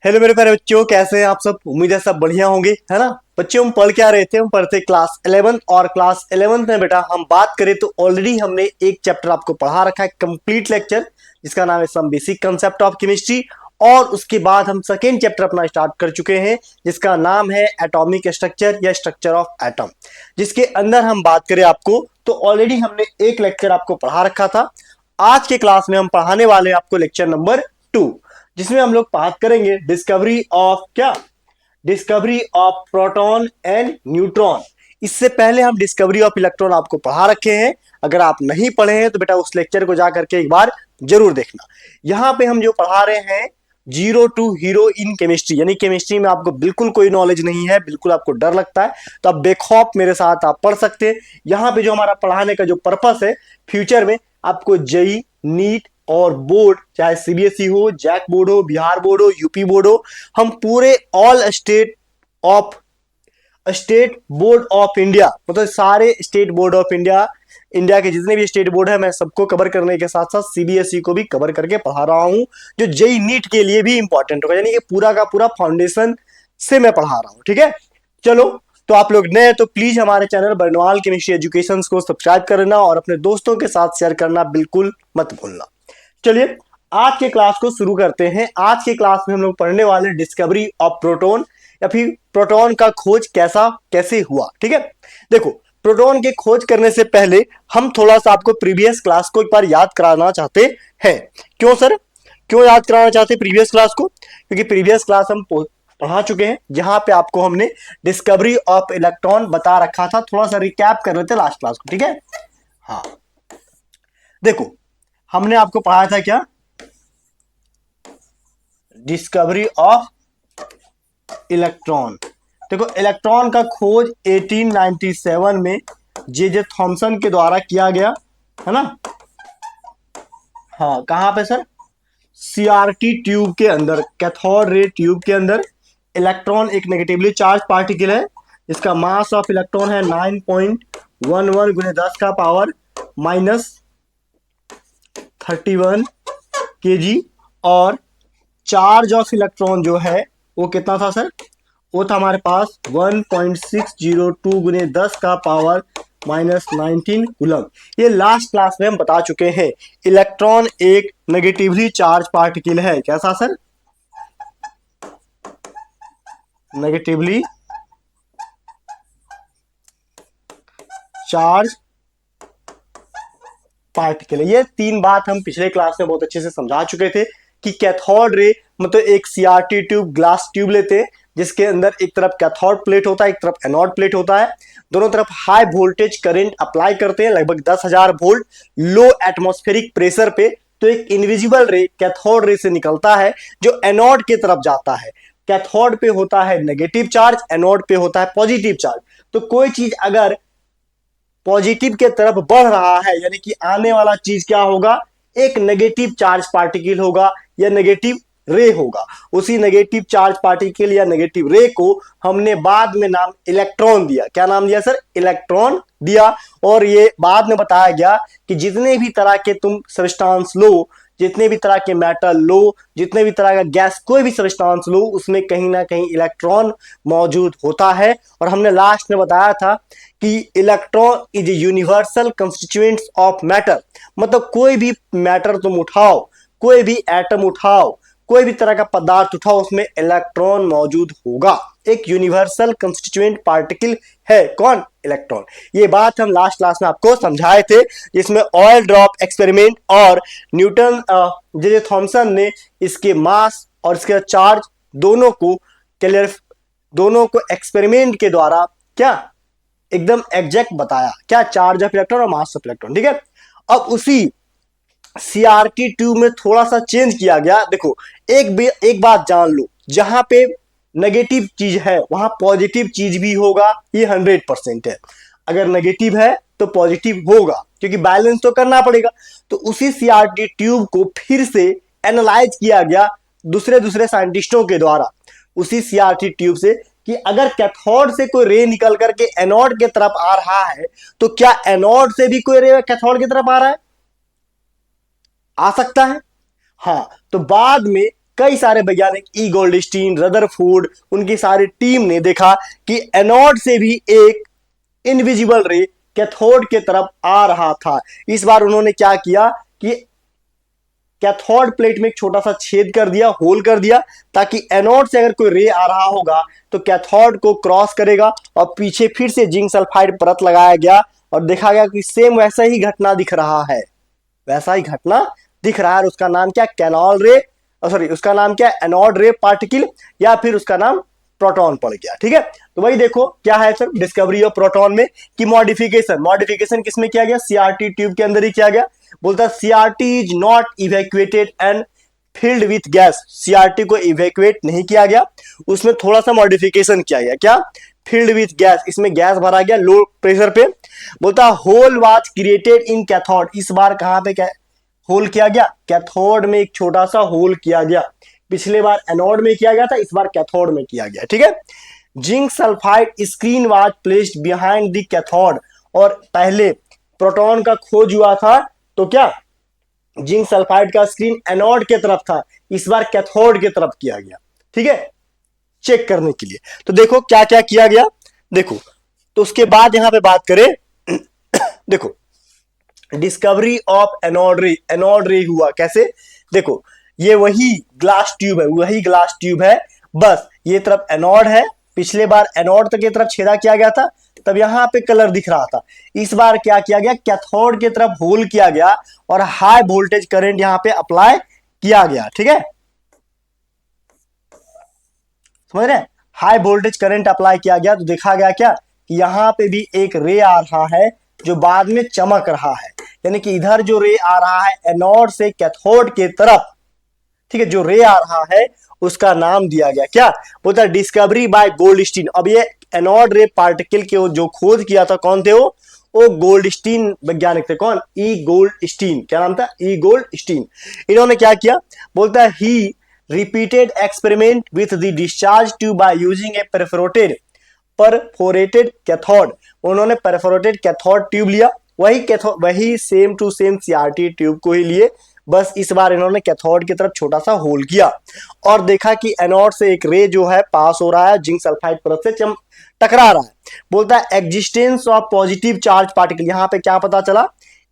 Hello मेरे प्यारे बच्चों, कैसे हैं आप सब। उम्मीद है सब बढ़िया होंगे, है ना। बच्चों, हम पढ़ क्या रहे थे? हम पढ़ते क्लास 11th, और क्लास 11th में बेटा हम बात करें तो ऑलरेडी हमने एक चैप्टर आपको पढ़ा रखा है, कंप्लीट लेक्चर, जिसका नाम है some basic concept of chemistry. और उसके बाद हम सेकेंड चैप्टर अपना स्टार्ट कर चुके हैं, जिसका नाम है एटॉमिक स्ट्रक्चर या स्ट्रक्चर ऑफ एटम। जिसके अंदर हम बात करें आपको तो ऑलरेडी हमने एक लेक्चर आपको पढ़ा रखा था। आज के क्लास में हम पढ़ाने वाले हैं आपको लेक्चर नंबर 2, जिसमें हम लोग बात करेंगे डिस्कवरी ऑफ क्या, discovery of proton and neutron. इससे पहले हम डिस्कवरी ऑफ इलेक्ट्रॉन आपको पढ़ा रखे हैं। अगर आप नहीं पढ़े हैं तो बेटा उस लेक्चर को जा करके एक बार जरूर देखना। यहां पे हम जो पढ़ा रहे हैं zero to hero in chemistry, यानी केमिस्ट्री में आपको बिल्कुल कोई नॉलेज नहीं है, बिल्कुल आपको डर लगता है, तो आप बेखौफ मेरे साथ आप पढ़ सकते हैं। यहाँ पे जो हमारा पढ़ाने का जो पर्पस है, फ्यूचर में आपको जेई, नीट और बोर्ड, चाहे सीबीएसई हो, जैक बोर्ड हो, बिहार बोर्ड हो, यूपी बोर्ड हो, हम पूरे all state board of India, मतलब सारे state board of India, India के जितने भी स्टेट बोर्ड है, मैं सबको कवर करने के साथ साथ सीबीएसई को भी कवर करके पढ़ा रहा हूं, जो जेई नीट के लिए भी इंपॉर्टेंट होगा। यानी कि पूरा का पूरा फाउंडेशन से मैं पढ़ा रहा हूं, ठीक है। चलो, तो आप लोग नए तो प्लीज हमारे चैनल बर्नवाल केमिस्ट्री एजुकेशन को सब्सक्राइब करना और अपने दोस्तों के साथ शेयर करना बिल्कुल मत भूलना। चलिए आज के क्लास को शुरू करते हैं। आज के क्लास में हम लोग पढ़ने वाले डिस्कवरी ऑफ प्रोटॉन, या फिर प्रोटॉन का खोज कैसे हुआ, ठीक है। देखो, प्रोटॉन के खोज करने से पहले हम थोड़ा सा आपको प्रीवियस क्लास को एक बार याद कराना चाहते हैं। क्यों सर, क्यों याद कराना चाहते हैं प्रीवियस क्लास को? क्योंकि प्रीवियस क्लास हम पढ़ा चुके हैं, जहां पे आपको हमने डिस्कवरी ऑफ इलेक्ट्रॉन बता रखा था। थोड़ा सा रिकैप कर रहे थे लास्ट क्लास को, ठीक है। हाँ, देखो हमने आपको पढ़ाया था क्या, डिस्कवरी ऑफ इलेक्ट्रॉन। देखो, इलेक्ट्रॉन का खोज 1897 में जे जे थॉमसन के द्वारा किया गया, है ना। हाँ, कहां पे सर? सीआरटी ट्यूब के अंदर, कैथोड रे ट्यूब के अंदर। इलेक्ट्रॉन एक नेगेटिवली चार्ज पार्टिकल है, इसका मास ऑफ इलेक्ट्रॉन है 9.11 गुने 10 का पावर -31 केजी, और चार्ज ऑफ इलेक्ट्रॉन जो है वो कितना था सर? वो था हमारे पास 1.602 गुने 10 का पावर -19 कूलम। ये लास्ट क्लास में हम बता चुके हैं, इलेक्ट्रॉन एक नेगेटिवली चार्ज पार्टिकल है। कैसा सर? नेगेटिवली चार्ज पार्टिकल है। ये तीन बात हम पिछले क्लास में बहुत अच्छे से समझा चुके थे कि कैथोड रे मतलब एक सीआरटी ट्यूब, ग्लास ट्यूब लेते हैं, जिसके अंदर एक तरफ कैथोड प्लेट होता है, एक तरफ एनोड प्लेट होता है। दोनों तरफ हाई वोल्टेज करंट अप्लाई करते हैं, लगभग 10,000 वोल्ट लो एटमॉस्फेरिक प्रेशर पे। तो एक इनविजिबल रे कैथोड रे से निकलता है, जो एनोड की तरफ जाता है। कैथोड पे होता है नेगेटिव चार्ज, एनोड पे होता है पॉजिटिव चार्ज। तो कोई चीज अगर पॉजिटिव के तरफ बढ़ रहा है, यानी कि आने वाला चीज क्या होगा? एक नेगेटिव चार्ज पार्टिकल होगा या नेगेटिव रे होगा। उसी नेगेटिव चार्ज पार्टिकल या नेगेटिव रे को हमने बाद में नाम इलेक्ट्रॉन दिया। क्या नाम दिया सर? इलेक्ट्रॉन दिया। और ये बाद में बताया गया कि जितने भी तरह के तुम सब्सटेंस लो, जितने भी तरह के मेटल लो, जितने भी तरह का गैस, कोई भी सब्सटेंस लो, उसमें कहीं ना कहीं इलेक्ट्रॉन मौजूद होता है। और हमने लास्ट में बताया था कि electron is universal constituents of matter. मतलब कोई भी मैटर तुम उठाओ, कोई भी एटम उठाओ, कोई भी तरह का पदार्थ उठाओ, उसमें इलेक्ट्रॉन मौजूद होगा। एक यूनिवर्सल कंस्टिट्यूएंट पार्टिकल है कौन? इलेक्ट्रॉन। ये बात हम लास्ट क्लास में आपको समझाए थे, जिसमें ऑयल ड्रॉप एक्सपेरिमेंट और न्यूटन जे थॉमसन ने इसके मास और इसके चार्ज दोनों को एक्सपेरिमेंट के द्वारा क्या एकदम एग्जैक्ट बताया, क्या? चार्ज ऑफ इलेक्ट्रॉन और मास ऑफ इलेक्ट्रॉन, ठीक है। अब उसी सीआरटी ट्यूब में थोड़ा सा चेंज किया गया। देखो, एक बात जान लो, जहां पे नेगेटिव चीज है वहां पॉजिटिव चीज भी होगा, ये 100% है। अगर नेगेटिव है तो पॉजिटिव होगा, क्योंकि बैलेंस तो करना पड़ेगा। तो उसी सीआरटी ट्यूब को फिर से एनालाइज किया गया दूसरे साइंटिस्टों के द्वारा, उसी सीआरटी ट्यूब से, कि अगर कैथोड से कोई रे निकल करके एनोड की तरफ आ रहा है, तो क्या एनोड से भी कोई रे कैथोड की तरफ आ रहा है? आ सकता है। हाँ, तो बाद में कई सारे वैज्ञानिक ई गोल्डस्टीन, रदरफोर्ड, उनकी सारी टीम ने देखा कि एनोड से भी एक इनविजिबल रे कैथोड के तरफ आ रहा था। इस बार उन्होंने क्या किया कि कैथोड प्लेट में एक छोटा सा छेद कर दिया, होल कर दिया, ताकि एनोड से अगर कोई रे आ रहा होगा तो कैथोड को क्रॉस करेगा और पीछे फिर से जिंक सल्फाइड परत लगाया गया और देखा गया कि सेम वैसा ही घटना दिख रहा है, वैसा ही घटना दिख रहा है। उसका नाम क्या, कैनॉल रे, सॉरी उसका नाम क्या, एनोड रे पार्टिकल, या फिर उसका नाम प्रोटॉन पड़ गया। ठीक है, तो वही देखो क्या है सर डिस्कवरी ऑफ प्रोटॉन में कि मॉडिफिकेशन किसमें किया गया, सीआरटी ट्यूब के अंदर ही किया गया। बोलता है CRT is not evacuated and field with gas, CRT को इवैक्यूएट नहीं किया गया, उसमें थोड़ा सा मॉडिफिकेशन किया गया, क्या, फिल्ड विथ गैस, इसमें गैस भरा गया लो प्रेशर पे। बोलता hole was created in cathode, इस बार कहां पे होल किया गया, कैथोड में एक छोटा सा होल किया गया। पिछले बार एनोड में किया गया था, इस बार कैथोड में किया गया। ठीक है, zinc sulphide screen was placed behind the cathode, और पहले प्रोटॉन का खोज हुआ था तो क्या जिंक सल्फाइड का स्क्रीन एनोड के तरफ था, इस बार कैथोड के तरफ किया गया। ठीक है, चेक करने के लिए। तो देखो क्या क्या किया गया, देखो तो उसके बाद यहां पे बात करें देखो discovery of anode ray, anode रे हुआ कैसे, देखो ये वही ग्लास ट्यूब है, वही ग्लास ट्यूब है, बस ये तरफ एनोड है, पिछले बार एनोड तक की तरफ छेदा किया गया था, तब यहां पे कलर दिख रहा था। इस बार क्या किया गया, कैथोड की तरफ होल किया गया और हाई वोल्टेज करंट यहां पे अप्लाई किया गया। ठीक है, समझ रहे हैं, हाई वोल्टेज करंट अप्लाई किया गया तो देखा गया क्या कि यहां पे भी एक रे आ रहा है जो बाद में चमक रहा है, यानी कि इधर जो रे आ रहा है एनोड से कैथोड के तरफ, ठीक है, जो रे आ रहा है उसका नाम दिया गया क्या, बोलता है डिस्कवरी बाय गोल्डस्टीन। अब ये एनोड रे पार्टिकल के जो खोज किया था कौन थे, वो गोल्डस्टीन वैज्ञानिक थे। कौन, ई गोल्डस्टीन, क्या नाम था, ई गोल्डस्टीन। इन्होंने क्या किया, बोलता है ही repeated experiment with the discharge tube by using a perforated cathode, उन्होंने perforated cathode ट्यूब लिया, वही same to same CRT tube को ही लिए, बस इस बार इन्होंने कैथोड की तरफ छोटा सा होल किया और देखा कि एनोड से एक रे जो है पास हो रहा है, जिंक सल्फाइड परत से टकरा रहा है। बोलता है existence of positive charge particle, यहां पे क्या पता चला,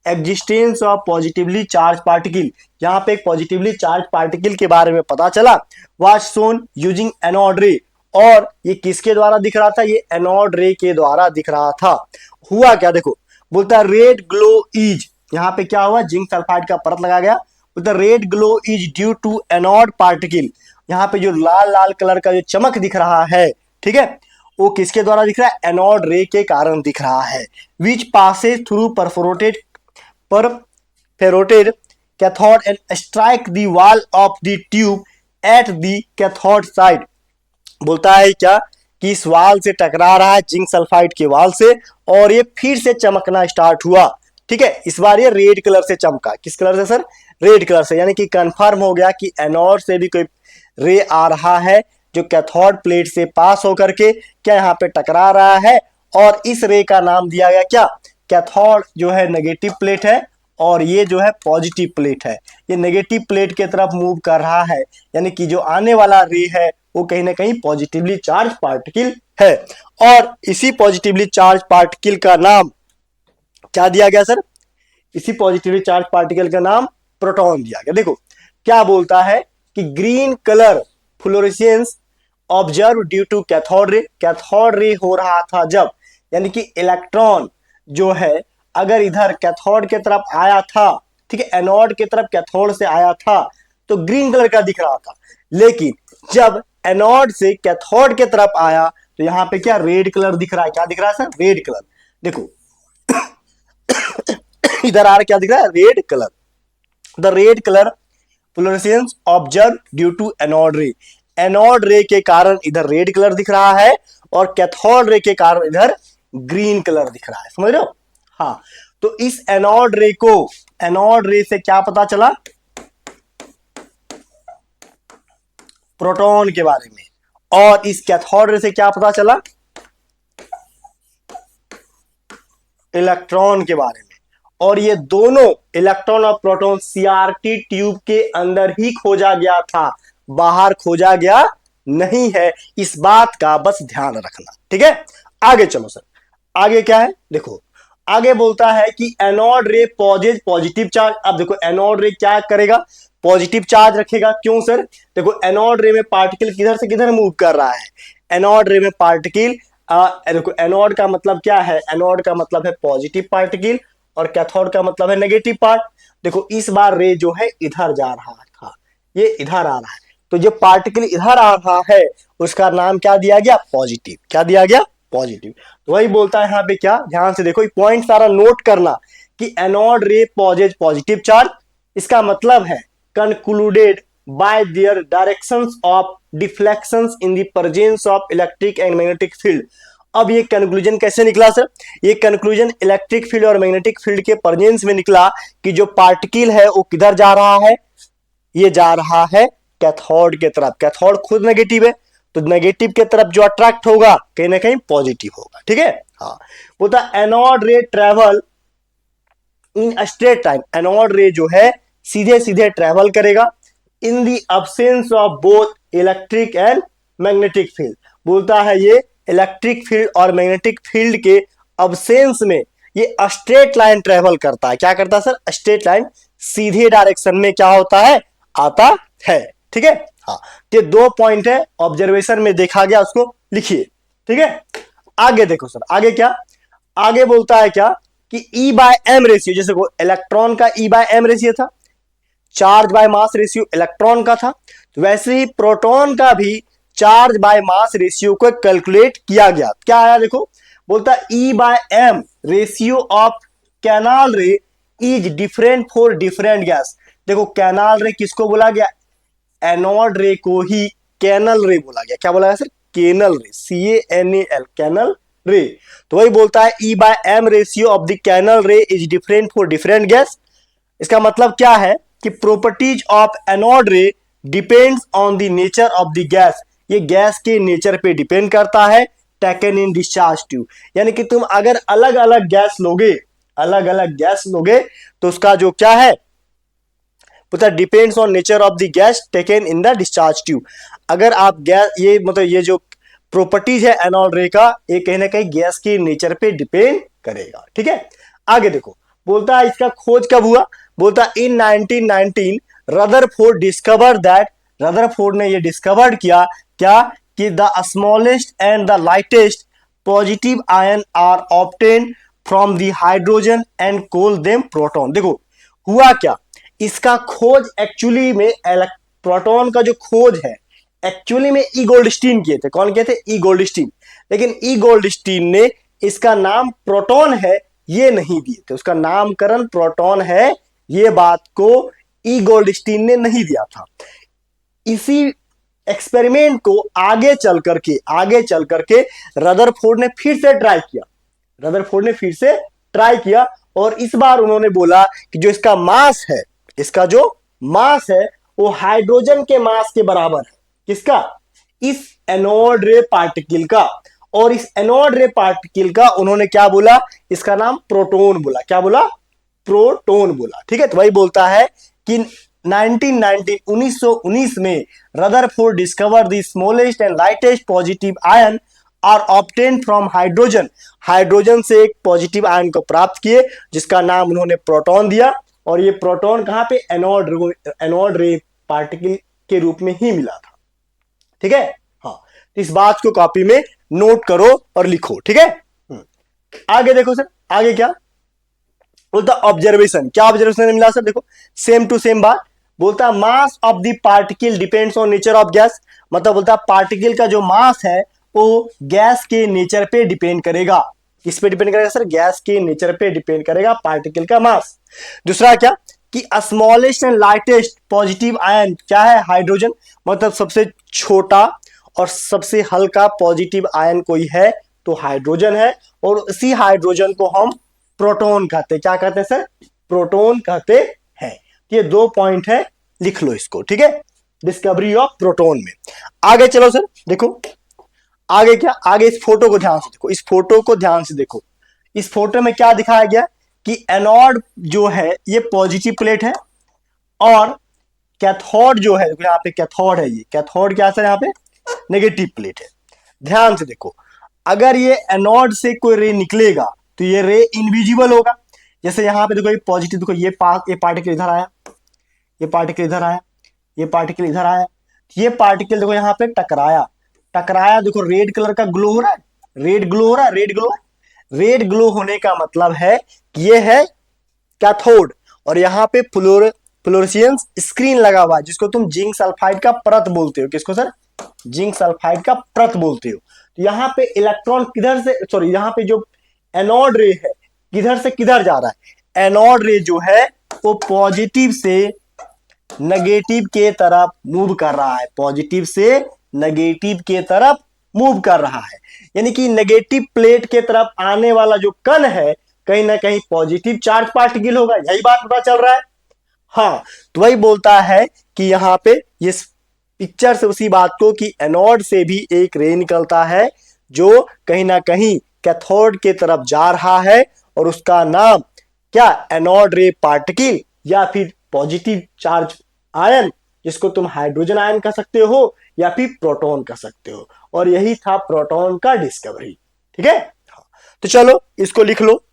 existence of positively charge particle, यहां पे एक पॉजिटिवली चार्ज पार्टिकल के बारे में पता चला, वाज शोन यूजिंग एनोड रे, और ये किसके द्वारा दिख रहा था, ये एनोड रे के द्वारा दिख रहा था। हुआ क्या, देखो बोलता है रेड ग्लो इज, यहां पे क्या हुआ, जिंक सल्फाइड का परत लगा गया, बोलता है red glow is due to anode particle, यहां पे जो लाल लाल कलर का जो चमक दिख रहा है, ठीक है, वो किसके द्वारा दिख रहा है, एनोड रे के कारण दिख रहा है। Which passes through perforated cathode and strike the wall of the tube at the cathode side, बोलता है क्या कि इस वाल से टकरा रहा है, जिंक सल्फाइड के वाल से, और ये फिर से चमकना स्टार्ट हुआ। ठीक है, इस बार ये रेड कलर से चमका, किस कलर से सर, रेड कलर से, यानी कि कंफर्म हो गया कि एनोड से भी कोई रे आ रहा है जो कैथोड प्लेट से पास होकर के क्या यहाँ पे टकरा रहा है, और इस रे का नाम दिया गया क्या, कैथोड जो है नेगेटिव प्लेट है और ये जो है पॉजिटिव प्लेट है, ये नेगेटिव प्लेट की तरफ मूव कर रहा है, यानी कि जो आने वाला रे है वो कहीं ना कहीं पॉजिटिवली चार्ज पार्टिकल है, और इसी पॉजिटिवली चार्ज पार्टिकल का नाम क्या दिया गया सर, इसी पॉजिटिवली चार्ज पार्टिकल का नाम प्रोटॉन दिया गया। देखो क्या बोलता है कि green colour fluorescence observe due to cathode ray, cathode ray हो रहा था जब, यानी कि इलेक्ट्रॉन जो है अगर इधर कैथोड के तरफ आया था, ठीक है, एनोड की तरफ कैथोड से आया था तो ग्रीन कलर का दिख रहा था, लेकिन जब एनोड से कैथोड के तरफ आया तो यहां पे क्या रेड कलर दिख रहा है, क्या दिख रहा है सर, रेड कलर। देखो इधर आ रहा क्या दिख रहा है, red colour, the red colour fluorescence observe due to anode ray, anode ray के कारण इधर रेड कलर दिख रहा है और कैथोड रे के कारण इधर ग्रीन कलर दिख रहा है, समझ रहे हो। हाँ, तो इस एनोड रे को, एनोड रे से क्या पता चला, प्रोटॉन के बारे में, और इस कैथोड रे से क्या पता चला, इलेक्ट्रॉन के बारे में, और ये दोनों इलेक्ट्रॉन और प्रोटॉन सीआरटी ट्यूब के अंदर ही खोजा गया था, बाहर खोजा गया नहीं है, इस बात का बस ध्यान रखना। ठीक है, आगे चलो सर, आगे क्या है देखो, आगे बोलता है कि एनोड रे पॉजेज पॉजिटिव चार्ज। अब देखो एनोड रे क्या करेगा, पॉजिटिव चार्ज रखेगा। क्यों सर, देखो एनोड रे में पार्टिकल किधर से किधर मूव कर रहा है, एनोड रे में पार्टिकल, देखो एनोड का मतलब क्या है, एनोड का मतलब है पॉजिटिव पार्टिकल और कैथोड का मतलब है नेगेटिव पार्ट। देखो इस बार रे जो है इधर जा रहा था, ये इधर आ रहा है, तो जो पार्टिकल इधर आ रहा है उसका नाम क्या दिया गया, पॉजिटिव। क्या दिया गया, पॉजिटिव। तो वही बोलता है यहाँ पे क्या, ध्यान से देखो पॉइंट सारा नोट करना कि एनोड रे पॉजेज पॉजिटिव चार्ज, इसका मतलब है concluded bye there directions of deflections in the presence of electric and magnetic field. अब ये कंक्लूजन कैसे निकला सर, ये कंक्लूजन इलेक्ट्रिक फील्ड और मैग्नेटिक फील्ड के प्रेजेंस में निकला कि जो पार्टिकल है वो किधर जा रहा है, ये जा रहा है कैथोड के तरफ। कैथोड खुद नेगेटिव है, तो नेगेटिव के तरफ जो अट्रैक्ट होगा कहीं ना कहीं पॉजिटिव होगा। ठीक है, हाँ, बोलता anode ray travel in straight line, anode ray जो है सीधे सीधे ट्रेवल करेगा in the absence of both electric and magnetic field. बोलता है ये इलेक्ट्रिक फील्ड और मैग्नेटिक फील्ड के अब्सेंस में ये स्ट्रेट लाइन ट्रेवल करता है। क्या करता है सर, स्ट्रेट लाइन, सीधे डायरेक्शन में क्या होता है, आता है। ठीक है, हाँ, ये 2 पॉइंट है, ऑब्जर्वेशन में देखा गया, उसको लिखिए। ठीक है, आगे देखो सर, आगे क्या, आगे बोलता है क्या कि E बाय एम रेशियो, जैसे को इलेक्ट्रॉन का E बाय एम रेशियो था, charge by mass ratio electron का था, तो वैसे ही प्रोटॉन का भी चार्ज बाय मास रेशियो को कैलकुलेट किया गया। क्या आया देखो, बोलता E by M ratio of canal ray is different for different gas. देखो कैनाल रे किसको बोला गया, एनोड रे को ही कैनल रे बोला गया। क्या बोला गया sir, canal ray, CANAL, canal ray. तो वही बोलता है E by M ratio of the canal ray is different for different gas. इसका मतलब क्या है कि properties of anode ray depends on the nature of the gas, ये गैस के नेचर पे डिपेंड करता है। टेकन इन डिस्चार्ज ट्यूब, यानी कि तुम अगर अलग अलग गैस लोगे, अलग अलग गैस लोगे तो उसका जो क्या है, पता depends on nature of the gas taken in the discharge tube. अगर आप गैस, ये मतलब ये जो प्रॉपर्टीज है एनोड रे का, ये कहीं ना कहीं गैस के नेचर पे डिपेंड करेगा। ठीक है, आगे देखो, बोलता है इसका खोज कब हुआ, बोलता है in 1919 Rutherford discover that, Rutherford ने ये डिस्कवर किया क्या कि the smallest and the lightest positive ion are obtained from the hydrogen and call them proton. देखो हुआ क्या, इसका खोज एक्चुअली में प्रोटॉन का जो खोज है एक्चुअली में ई गोल्डस्टीन किए थे। कौन किए थे, ई गोल्डस्टीन। लेकिन ई गोल्डस्टीन ने इसका नाम प्रोटॉन है ये नहीं दिए थे, उसका नामकरण प्रोटॉन है ये बात को ई गोल्डस्टीन ने नहीं दिया था। इसी एक्सपेरिमेंट को आगे चल करके रदरफोर्ड ने फिर से ट्राई किया, रदरफोर्ड ने फिर से ट्राई किया और इस बार उन्होंने बोला कि जो इसका मास है, इसका जो मास है वो हाइड्रोजन के मास के बराबर है। किसका, इस एनोड रे पार्टिकल का। और इस एनोड रे पार्टिकल का उन्होंने क्या बोला, इसका नाम प्रोटॉन बोला। क्या बोला, प्रोटॉन बोला। ठीक है, तो वही बोलता है कि 1919 में Rutherford discover the smallest and lightest positive ion are obtain from hydrogen, hydrogen से एक पॉजिटिव आयन को प्राप्त किए जिसका नाम उन्होंने प्रोटॉन दिया। और ये प्रोटॉन कहां पे, एनोड रे पार्टिकल के रूप में ही मिला था। ठीक है, हाँ, इस बात को कॉपी में नोट करो और लिखो। ठीक है, आगे देखो सर, आगे क्या बोलता, ऑब्जर्वेशन। क्या ऑब्जर्वेशन मिला सर, देखो सेम टू सेम बात। बोलता mass of the particle depends on nature of gas, मतलब बोलता पार्टिकल का जो मास है वो गैस के नेचर पे डिपेंड करेगा। किस पे डिपेंड करेगा सर, गैस के नेचर पे डिपेंड करेगा पार्टिकल का मास। दूसरा क्या कि smallest and lightest positive ion क्या है, हाइड्रोजन, मतलब सबसे छोटा और सबसे हल्का पॉजिटिव आयन कोई है तो हाइड्रोजन है। और इसी हाइड्रोजन को हम प्रोटॉन कहते हैं। क्या कहते हैं सर, प्रोटॉन कहते हैं। ये 2 पॉइंट है, लिख लो इसको। ठीक है, डिस्कवरी ऑफ प्रोटॉन में। आगे चलो सर, देखो आगे क्या, आगे इस फोटो को ध्यान से देखो, इस फोटो को ध्यान से देखो। इस फोटो में क्या दिखाया गया कि एनोड जो है ये पॉजिटिव प्लेट है और कैथोड जो है, देखो यहाँ पे कैथोड है, ये कैथोड क्या सर, यहाँ पे नेगेटिव प्लेट है। ध्यान से देखो, अगर ये एनोड से कोई रे निकलेगा तो ये रे इनविजिबल होगा। जैसे यहाँ पे देखो ये पॉजिटिव, देखो ये पार्टिकल इधर आया, ये पार्टिकल इधर आया, ये पार्टिकल इधर आया, ये पार्टिकल देखो यहाँ पे टकराया, टकराया, देखो रेड कलर का ग्लो हो रहा है, रेड ग्लो हो रहा है, रेड ग्लो। रेड ग्लो होने का मतलब है कि ये है कैथोड, और यहाँ पे फ्लोरेसेंस स्क्रीन लगा हुआ है, जिसको तुम जिंक सल्फाइड का परत बोलते हो। किसको सर? जिंक सल्फाइड का परत बोलते हो। तो यहाँ पे इलेक्ट्रॉन किधर से, सॉरी, यहाँ पे जो एनोड रे है किधर से किधर जा रहा है? एनोड रे जो है वो पॉजिटिव से नेगेटिव के तरफ मूव कर रहा है, पॉजिटिव से नेगेटिव के तरफ मूव कर रहा है। यानी कि नेगेटिव प्लेट के तरफ आने वाला जो कण है कहीं ना कहीं पॉजिटिव चार्ज पार्टिकल होगा, यही बात पता चल रहा है। हाँ, तो वही बोलता है कि यहाँ पे इस पिक्चर से उसी बात को कि एनोड से भी एक रे निकलता है जो कहीं ना कहीं कैथोड के तरफ जा रहा है, और उसका नाम क्या? एनोड रे पार्टिकल या फिर पॉजिटिव चार्ज आयन, जिसको तुम हाइड्रोजन आयन कह सकते हो या फिर प्रोटॉन कह सकते हो। और यही था प्रोटॉन का डिस्कवरी। ठीक है, तो चलो इसको लिख लो,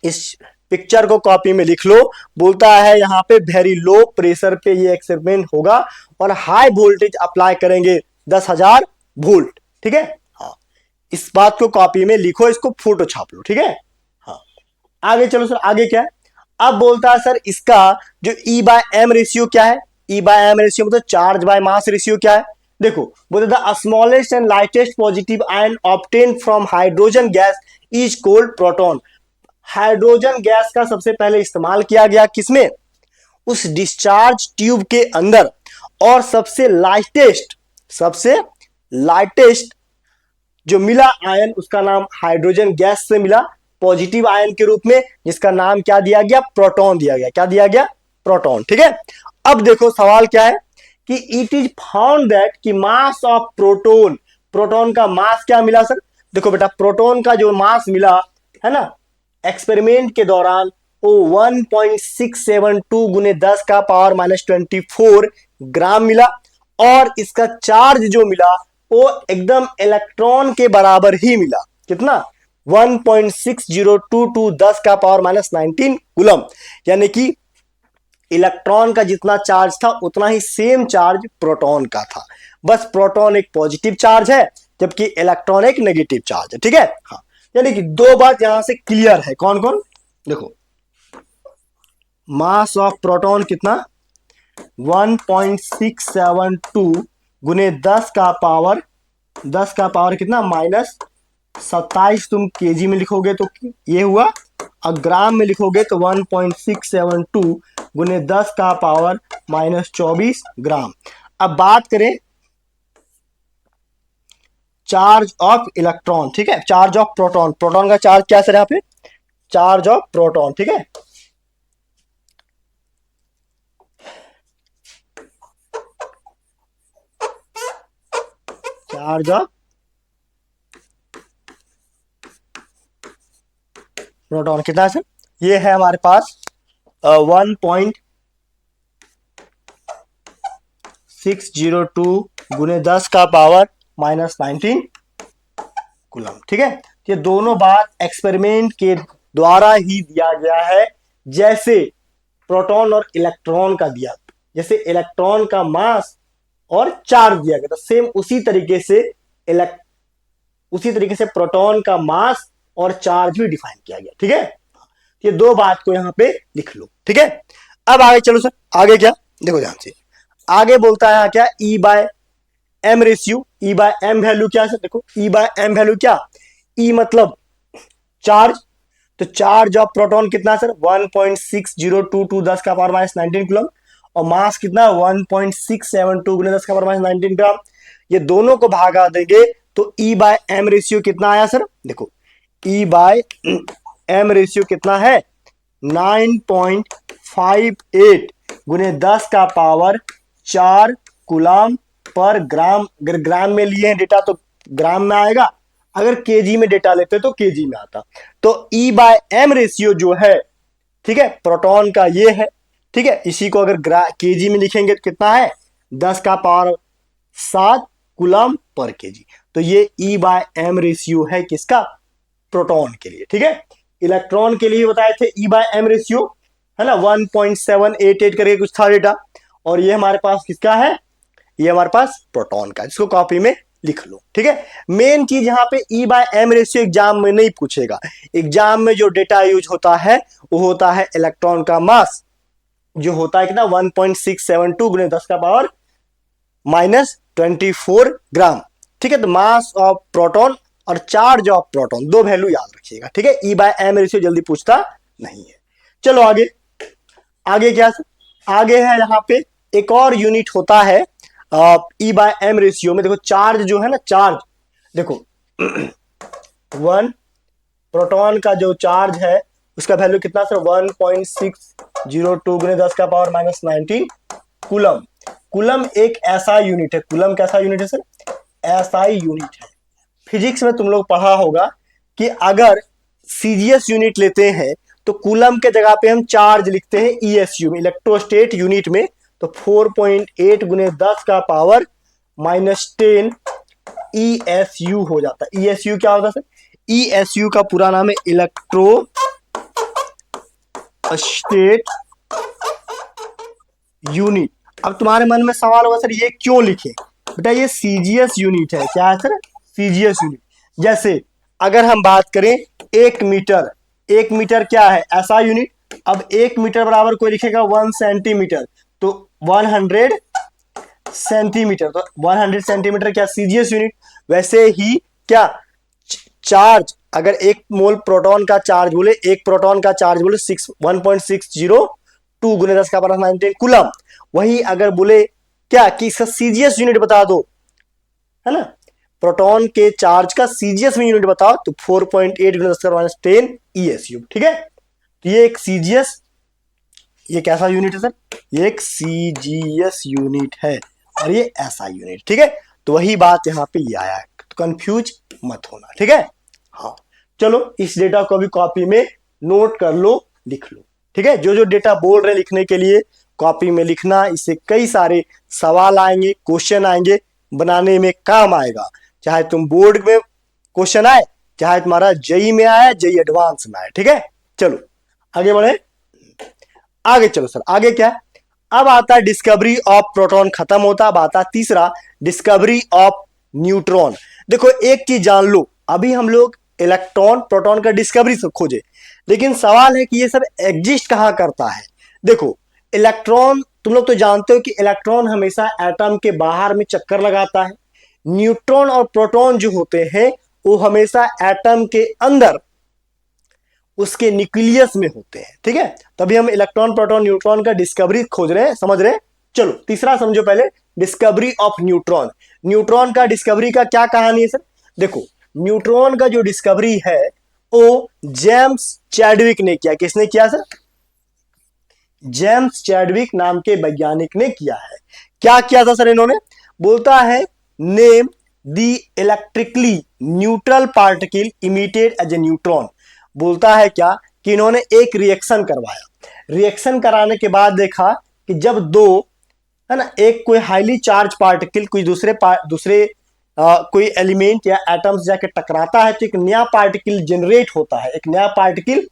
इस पिक्चर को कॉपी में लिख लो। बोलता है यहाँ पे वेरी लो प्रेशर पे ये एक्सपेरिमेंट होगा और हाई वोल्टेज अप्लाई करेंगे 10,000 वोल्ट। ठीक है, हाँ, इस बात को कॉपी में लिखो, इसको फोटो छाप लो। ठीक है, हाँ, आगे चलो सर, आगे क्या है? अब बोलता है सर इसका जो E बाय एम रेशियो क्या है? E बाय एम रेशियो मतलब चार्ज बाय मास रेशियो क्या है? देखो, बोलते the smallest and lightest positive ion obtain from hydrogen gas is called proton. Hydrogen gas का सबसे पहले इस्तेमाल किया गया किसमें? उस डिस्चार्ज ट्यूब के अंदर, और सबसे लाइटेस्ट जो मिला आयन, उसका नाम हाइड्रोजन गैस से मिला पॉजिटिव आयन के रूप में, जिसका नाम क्या दिया गया? प्रोटॉन दिया गया। क्या दिया गया? प्रोटॉन। ठीक है, अब देखो सवाल क्या है कि इट इज फाउंड दैट कि मास ऑफ प्रोटॉन, प्रोटॉन का मास क्या मिला सर? देखो बेटा, प्रोटॉन का जो मास मिला है ना एक्सपेरिमेंट के दौरान, वो 1.672 गुने 10 का पावर माइनस 24 ग्राम मिला, और इसका चार्ज जो मिला वो एकदम इलेक्ट्रॉन के बराबर ही मिला। कितना? 1.6022 10 का पावर माइनस 19 कूलम। यानी कि इलेक्ट्रॉन का जितना चार्ज था उतना ही सेम चार्ज प्रोटॉन का था, बस प्रोटॉन एक पॉजिटिव चार्ज है जबकि इलेक्ट्रॉन एक नेगेटिव चार्ज है। ठीक है, हाँ, यानी कि दो बात यहां से क्लियर है। कौन कौन? देखो, मास ऑफ प्रोटॉन कितना? 1.672 गुने 10 का पावर कितना? माइनस 27। तुम केजी में लिखोगे तो ये हुआ, और ग्राम में लिखोगे तो 1.672 गुने 10 का पावर माइनस 24 ग्राम। अब बात करें चार्ज ऑफ इलेक्ट्रॉन। ठीक है, चार्ज ऑफ प्रोटॉन, प्रोटॉन का चार्ज क्या सर? यहाँ पे चार्ज ऑफ प्रोटॉन। ठीक है, चार्ज ऑफ प्रोटॉन कितना है सर? ये है हमारे पास 1.602 गुने 10 का पावर माइनस 19 कूलम। ठीक है, ये दोनों बात एक्सपेरिमेंट के द्वारा ही दिया गया है, जैसे प्रोटॉन और इलेक्ट्रॉन का दिया, जैसे इलेक्ट्रॉन का मास और चार्ज दिया गया था, सेम उसी तरीके से प्रोटॉन का मास और चार्ज भी डिफाइन किया गया। ठीक है, ये दो बात को यहां पे लिख लो। ठीक है, अब आगे चलो सर, आगे क्या? देखो ध्यान से, आगे बोलता है क्या? E by M ratio. E by M value क्या है सर? देखो, E बाय एम वैल्यू क्या? E मतलब चार्ज, तो चार्ज ऑफ प्रोटॉन कितना सर? 1.6022 10 का पावर माइनस 19 कूलम, और मास कितना? 1.672 गुने 10 का पावर माइनस 19 ग्राम। ये दोनों को भागा देंगे तो E बाय एम रेशियो कितना आया सर? देखो, E बाय एम रेशियो कितना है? 9.58 गुने 10 का पावर 4 कूलम पर ग्राम। अगर ग्राम में लिए हैं डेटा तो ग्राम में आएगा, अगर केजी में डेटा लेते तो केजी में आता। तो E बाय एम रेशियो जो है, ठीक है, प्रोटॉन का ये है, ठीक है, इसी को अगर केजी में लिखेंगे तो कितना है, 10⁻7 कूलम पर केजी। तो ये E/m रेशियो है किसका, प्रोटॉन के लिए। ठीक है, इलेक्ट्रॉन के लिए बताए थे E/m रेशियो, है ना, 1.788 करके कुछ था डेटा। और ये हमारे पास किसका है, ये हमारे पास प्रोटॉन का, जिसको कॉपी में लिख लो। ठीक है, मेन चीज यहाँ पे E/m रेशियो एग्जाम में नहीं पूछेगा। एग्जाम में जो डेटा यूज होता है वो होता है इलेक्ट्रॉन का मास, जो होता है कितना, 1.672 गुणे 10⁻⁻24 ग्राम। ठीक है, तो मास ऑफ प्रोटॉन और चार्ज ऑफ प्रोटॉन, दो वैल्यू याद रखिएगा। ठीक है, E/m रेशियो जल्दी पूछता नहीं है। चलो आगे, आगे क्या, आगे है यहाँ पे एक और यूनिट होता है E/m रेशियो में। देखो चार्ज जो है ना, चार्ज देखो वन प्रोटॉन का जो चार्ज है उसका वैल्यू कितना सर, 1.602 गुणे 10⁻⁻19 कूलम। कूलम एक ऐसा यूनिट है, कूलम कैसा यूनिट है सर, एसआई यूनिट है। फिजिक्स में तुम लोग पढ़ा होगा कि अगर सीजीएस यूनिट लेते हैं तो कूलम के जगह पे हम चार्ज लिखते हैं ईएसयू में, इलेक्ट्रोस्टेट यूनिट में। तो 4.8 गुणे 10⁻⁻10 ईएसयू हो जाता है। ईएसयू क्या होता है सर, ईएसयू का पूरा नाम है इलेक्ट्रोस्टेट यूनिट। अब तुम्हारे मन में सवाल होगा सर ये क्यों लिखे, बेटा ये सीजीएस यूनिट है। क्या है सर, सीजीएस यूनिट। जैसे अगर हम बात करें 1 मीटर, 1 मीटर क्या है, ऐसा यूनिट। अब 1 मीटर बराबर कोई लिखेगा 1 सेंटीमीटर, तो 100 सेंटीमीटर, तो 100 सेंटीमीटर क्या, सीजीएस यूनिट। वैसे ही क्या, चार्ज, अगर 1 मोल प्रोटॉन का चार्ज बोले, 1 प्रोटॉन का चार्ज बोले 1.602 गुणे 10⁻⁹ कूलम। वही अगर बोले क्या कि इसका सीजीएस यूनिट बता दो, है ना, प्रोटॉन के चार्ज का सीजीएस में यूनिट बताओ, तो 4.8 गुणे 10⁻10 ईएसयू। ठीक है, तो ये एक सीजीएस, ये कैसा यूनिट है सर, ये एक सीजीएस यूनिट है और ये ऐसा यूनिट। ठीक है, तो वही बात यहाँ पे ये आया है, तो कंफ्यूज मत होना। ठीक है, हाँ चलो इस डेटा को भी कॉपी में नोट कर लो, लिख लो। ठीक है, जो जो डेटा बोल रहे लिखने के लिए कॉपी में लिखना, इससे कई सारे सवाल आएंगे, क्वेश्चन आएंगे, बनाने में काम आएगा। चाहे तुम बोर्ड में क्वेश्चन आए, चाहे तुम्हारा जेई में आया, जेई एडवांस में आए। ठीक है, चलो आगे बढ़े, आगे चलो सर, आगे क्या है, अब आता है डिस्कवरी ऑफ प्रोटॉन, खत्म होता। अब आता तीसरा, डिस्कवरी ऑफ न्यूट्रॉन। देखो एक चीज जान लो, अभी हम लोग इलेक्ट्रॉन प्रोटॉन का डिस्कवरी से खोजे, लेकिन सवाल है कि ये सब एग्जिस्ट कहां करता है। देखो इलेक्ट्रॉन, तुम लोग तो जानते हो कि इलेक्ट्रॉन हमेशा एटम के बाहर में चक्कर लगाता है। न्यूट्रॉन और प्रोटॉन जो होते हैं वो हमेशा एटम के अंदर उसके न्यूक्लियस में होते हैं। ठीक है, तभी हम इलेक्ट्रॉन प्रोटॉन न्यूट्रॉन का डिस्कवरी खोज रहे हैं, समझ रहे हैं। चलो तीसरा समझो पहले, डिस्कवरी ऑफ न्यूट्रॉन। न्यूट्रॉन का डिस्कवरी का क्या कहानी है सर, देखो न्यूट्रॉन का जो डिस्कवरी है वो जेम्स चैडविक ने किया। किसने किया सर, जेम्स चैडविक नाम के वैज्ञानिक ने किया है। क्या किया था सर इन्होंने, बोलता है name the electrically neutral particle emitted as a neutron. बोलता है क्या कि इन्होंने एक रिएक्शन करवाया, रिएक्शन कराने के बाद देखा कि जब दो, है ना, एक कोई हाईली चार्ज पार्टिकल कोई दूसरे कोई एलिमेंट या एटम्स जाके टकराता है तो एक नया पार्टिकल जनरेट होता है, एक नया पार्टिकल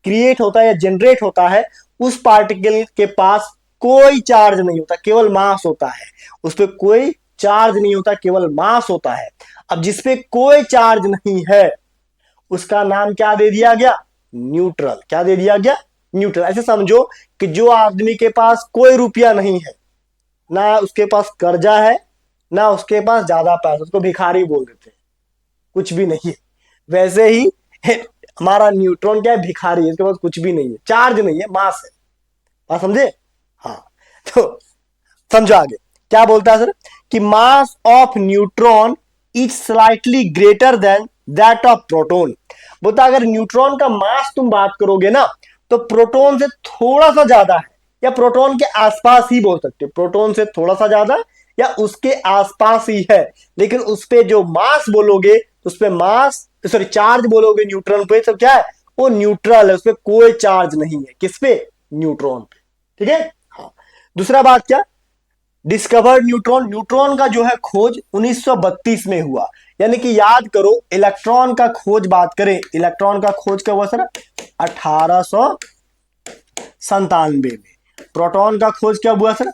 क्रिएट होता है या जनरेट होता है। उस पार्टिकल के पास कोई चार्ज नहीं होता, केवल मास होता है। उस पर कोई चार्ज नहीं होता, केवल मास होता है। अब जिसपे कोई चार्ज नहीं है उसका नाम क्या दे दिया गया, न्यूट्रल। क्या दे दिया गया, न्यूट्रल। ऐसे समझो कि जो आदमी के पास कोई रुपया नहीं है, ना उसके पास कर्जा है, ना उसके पास ज्यादा पैसा, उसको भिखारी बोल देते हैं, कुछ भी नहीं है। वैसे ही हमारा न्यूट्रॉन क्या है, भिखारी है, इसके पास कुछ भी नहीं है, चार्ज नहीं है, मास है। बात समझे, हाँ। तो समझो आगे क्या बोलता है सर, कि मास of neutron is slightly greater than that of proton. बोलता अगर न्यूट्रॉन का मास तुम बात करोगे ना तो प्रोटॉन से थोड़ा सा ज्यादा है, या प्रोटॉन के आसपास ही बोल सकते हो, प्रोटॉन से थोड़ा सा ज्यादा या उसके आसपास ही है। लेकिन उस पे जो मास बोलोगे, उस पे मास सॉरी चार्ज बोलोगे न्यूट्रॉन पे, तो क्या है वो न्यूट्रल है, उस पे कोई चार्ज नहीं है। किस पे, न्यूट्रॉन पे। ठीक है। हाँ, दूसरा बात क्या, डिस्कवर्ड न्यूट्रॉन, न्यूट्रॉन का जो है खोज 1932 में हुआ। यानी कि याद करो, इलेक्ट्रॉन का खोज बात करें, इलेक्ट्रॉन का खोज कब हुआ सर, 1897 में। प्रोटॉन का खोज कब हुआ सर,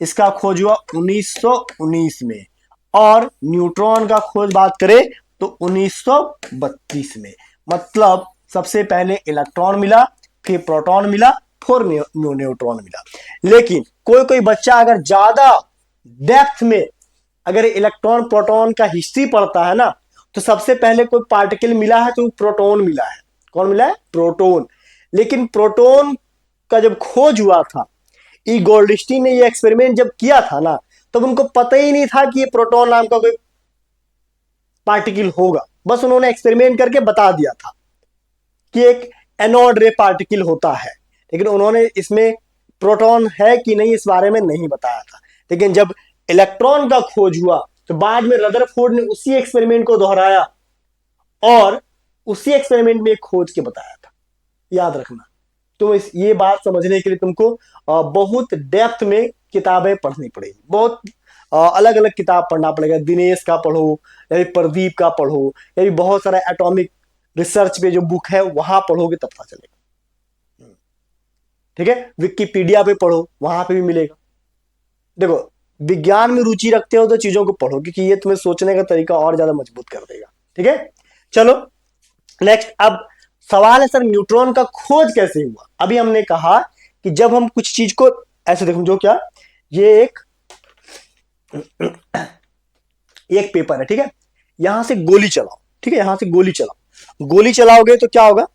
इसका खोज हुआ 1919 में। और न्यूट्रॉन का खोज बात करें तो 1932 में। मतलब सबसे पहले इलेक्ट्रॉन मिला, फिर प्रोटॉन मिला, फिर न्यूट्रॉन मिला। लेकिन कोई कोई बच्चा अगर ज्यादा डेप्थ में अगर इलेक्ट्रॉन प्रोटॉन का हिस्ट्री पढ़ता है ना, तो सबसे पहले कोई पार्टिकल मिला है तो प्रोटॉन मिला है। कौन मिला है, प्रोटॉन। लेकिन प्रोटॉन का जब खोज हुआ था, ई गोल्डस्टीन ने ये एक्सपेरिमेंट जब किया था ना, तब उनको पता ही नहीं था कि ये प्रोटॉन नाम का कोई पार्टिकल होगा। बस उन्होंने एक्सपेरिमेंट करके बता दिया था कि एक एनोड रे पार्टिकल होता है, लेकिन उन्होंने इसमें प्रोटॉन है कि नहीं इस बारे में नहीं बताया था। लेकिन जब इलेक्ट्रॉन का खोज हुआ तो बाद में रदरफोर्ड ने उसी एक्सपेरिमेंट को दोहराया और उसी एक्सपेरिमेंट में एक खोज के बताया था। याद रखना। तो ये बात समझने के लिए तुमको बहुत डेप्थ में किताबें पढ़नी पड़ेगी, बहुत अलग अलग किताब पढ़ना पड़ेगा। दिनेश का पढ़ो, या फिर प्रदीप का पढ़ो, या फिर बहुत सारा एटॉमिक रिसर्च पे जो बुक है वहां पढ़ोगे तब पता चलेगा। ठीक है, विकिपीडिया पे पढ़ो, वहां पे भी मिलेगा। देखो, विज्ञान में रुचि रखते हो तो चीजों को पढ़ो, क्योंकि ये तुम्हें सोचने का तरीका और ज्यादा मजबूत कर देगा। ठीक है, चलो नेक्स्ट। अब सवाल है सर, न्यूट्रॉन का खोज कैसे हुआ। अभी हमने कहा कि जब हम कुछ चीज को ऐसे देखो, जो क्या, ये एक पेपर है, ठीक है, यहां से गोली चलाओ, ठीक है, यहां से गोली चलाओ, गोली चलाओगे तो क्या होगा,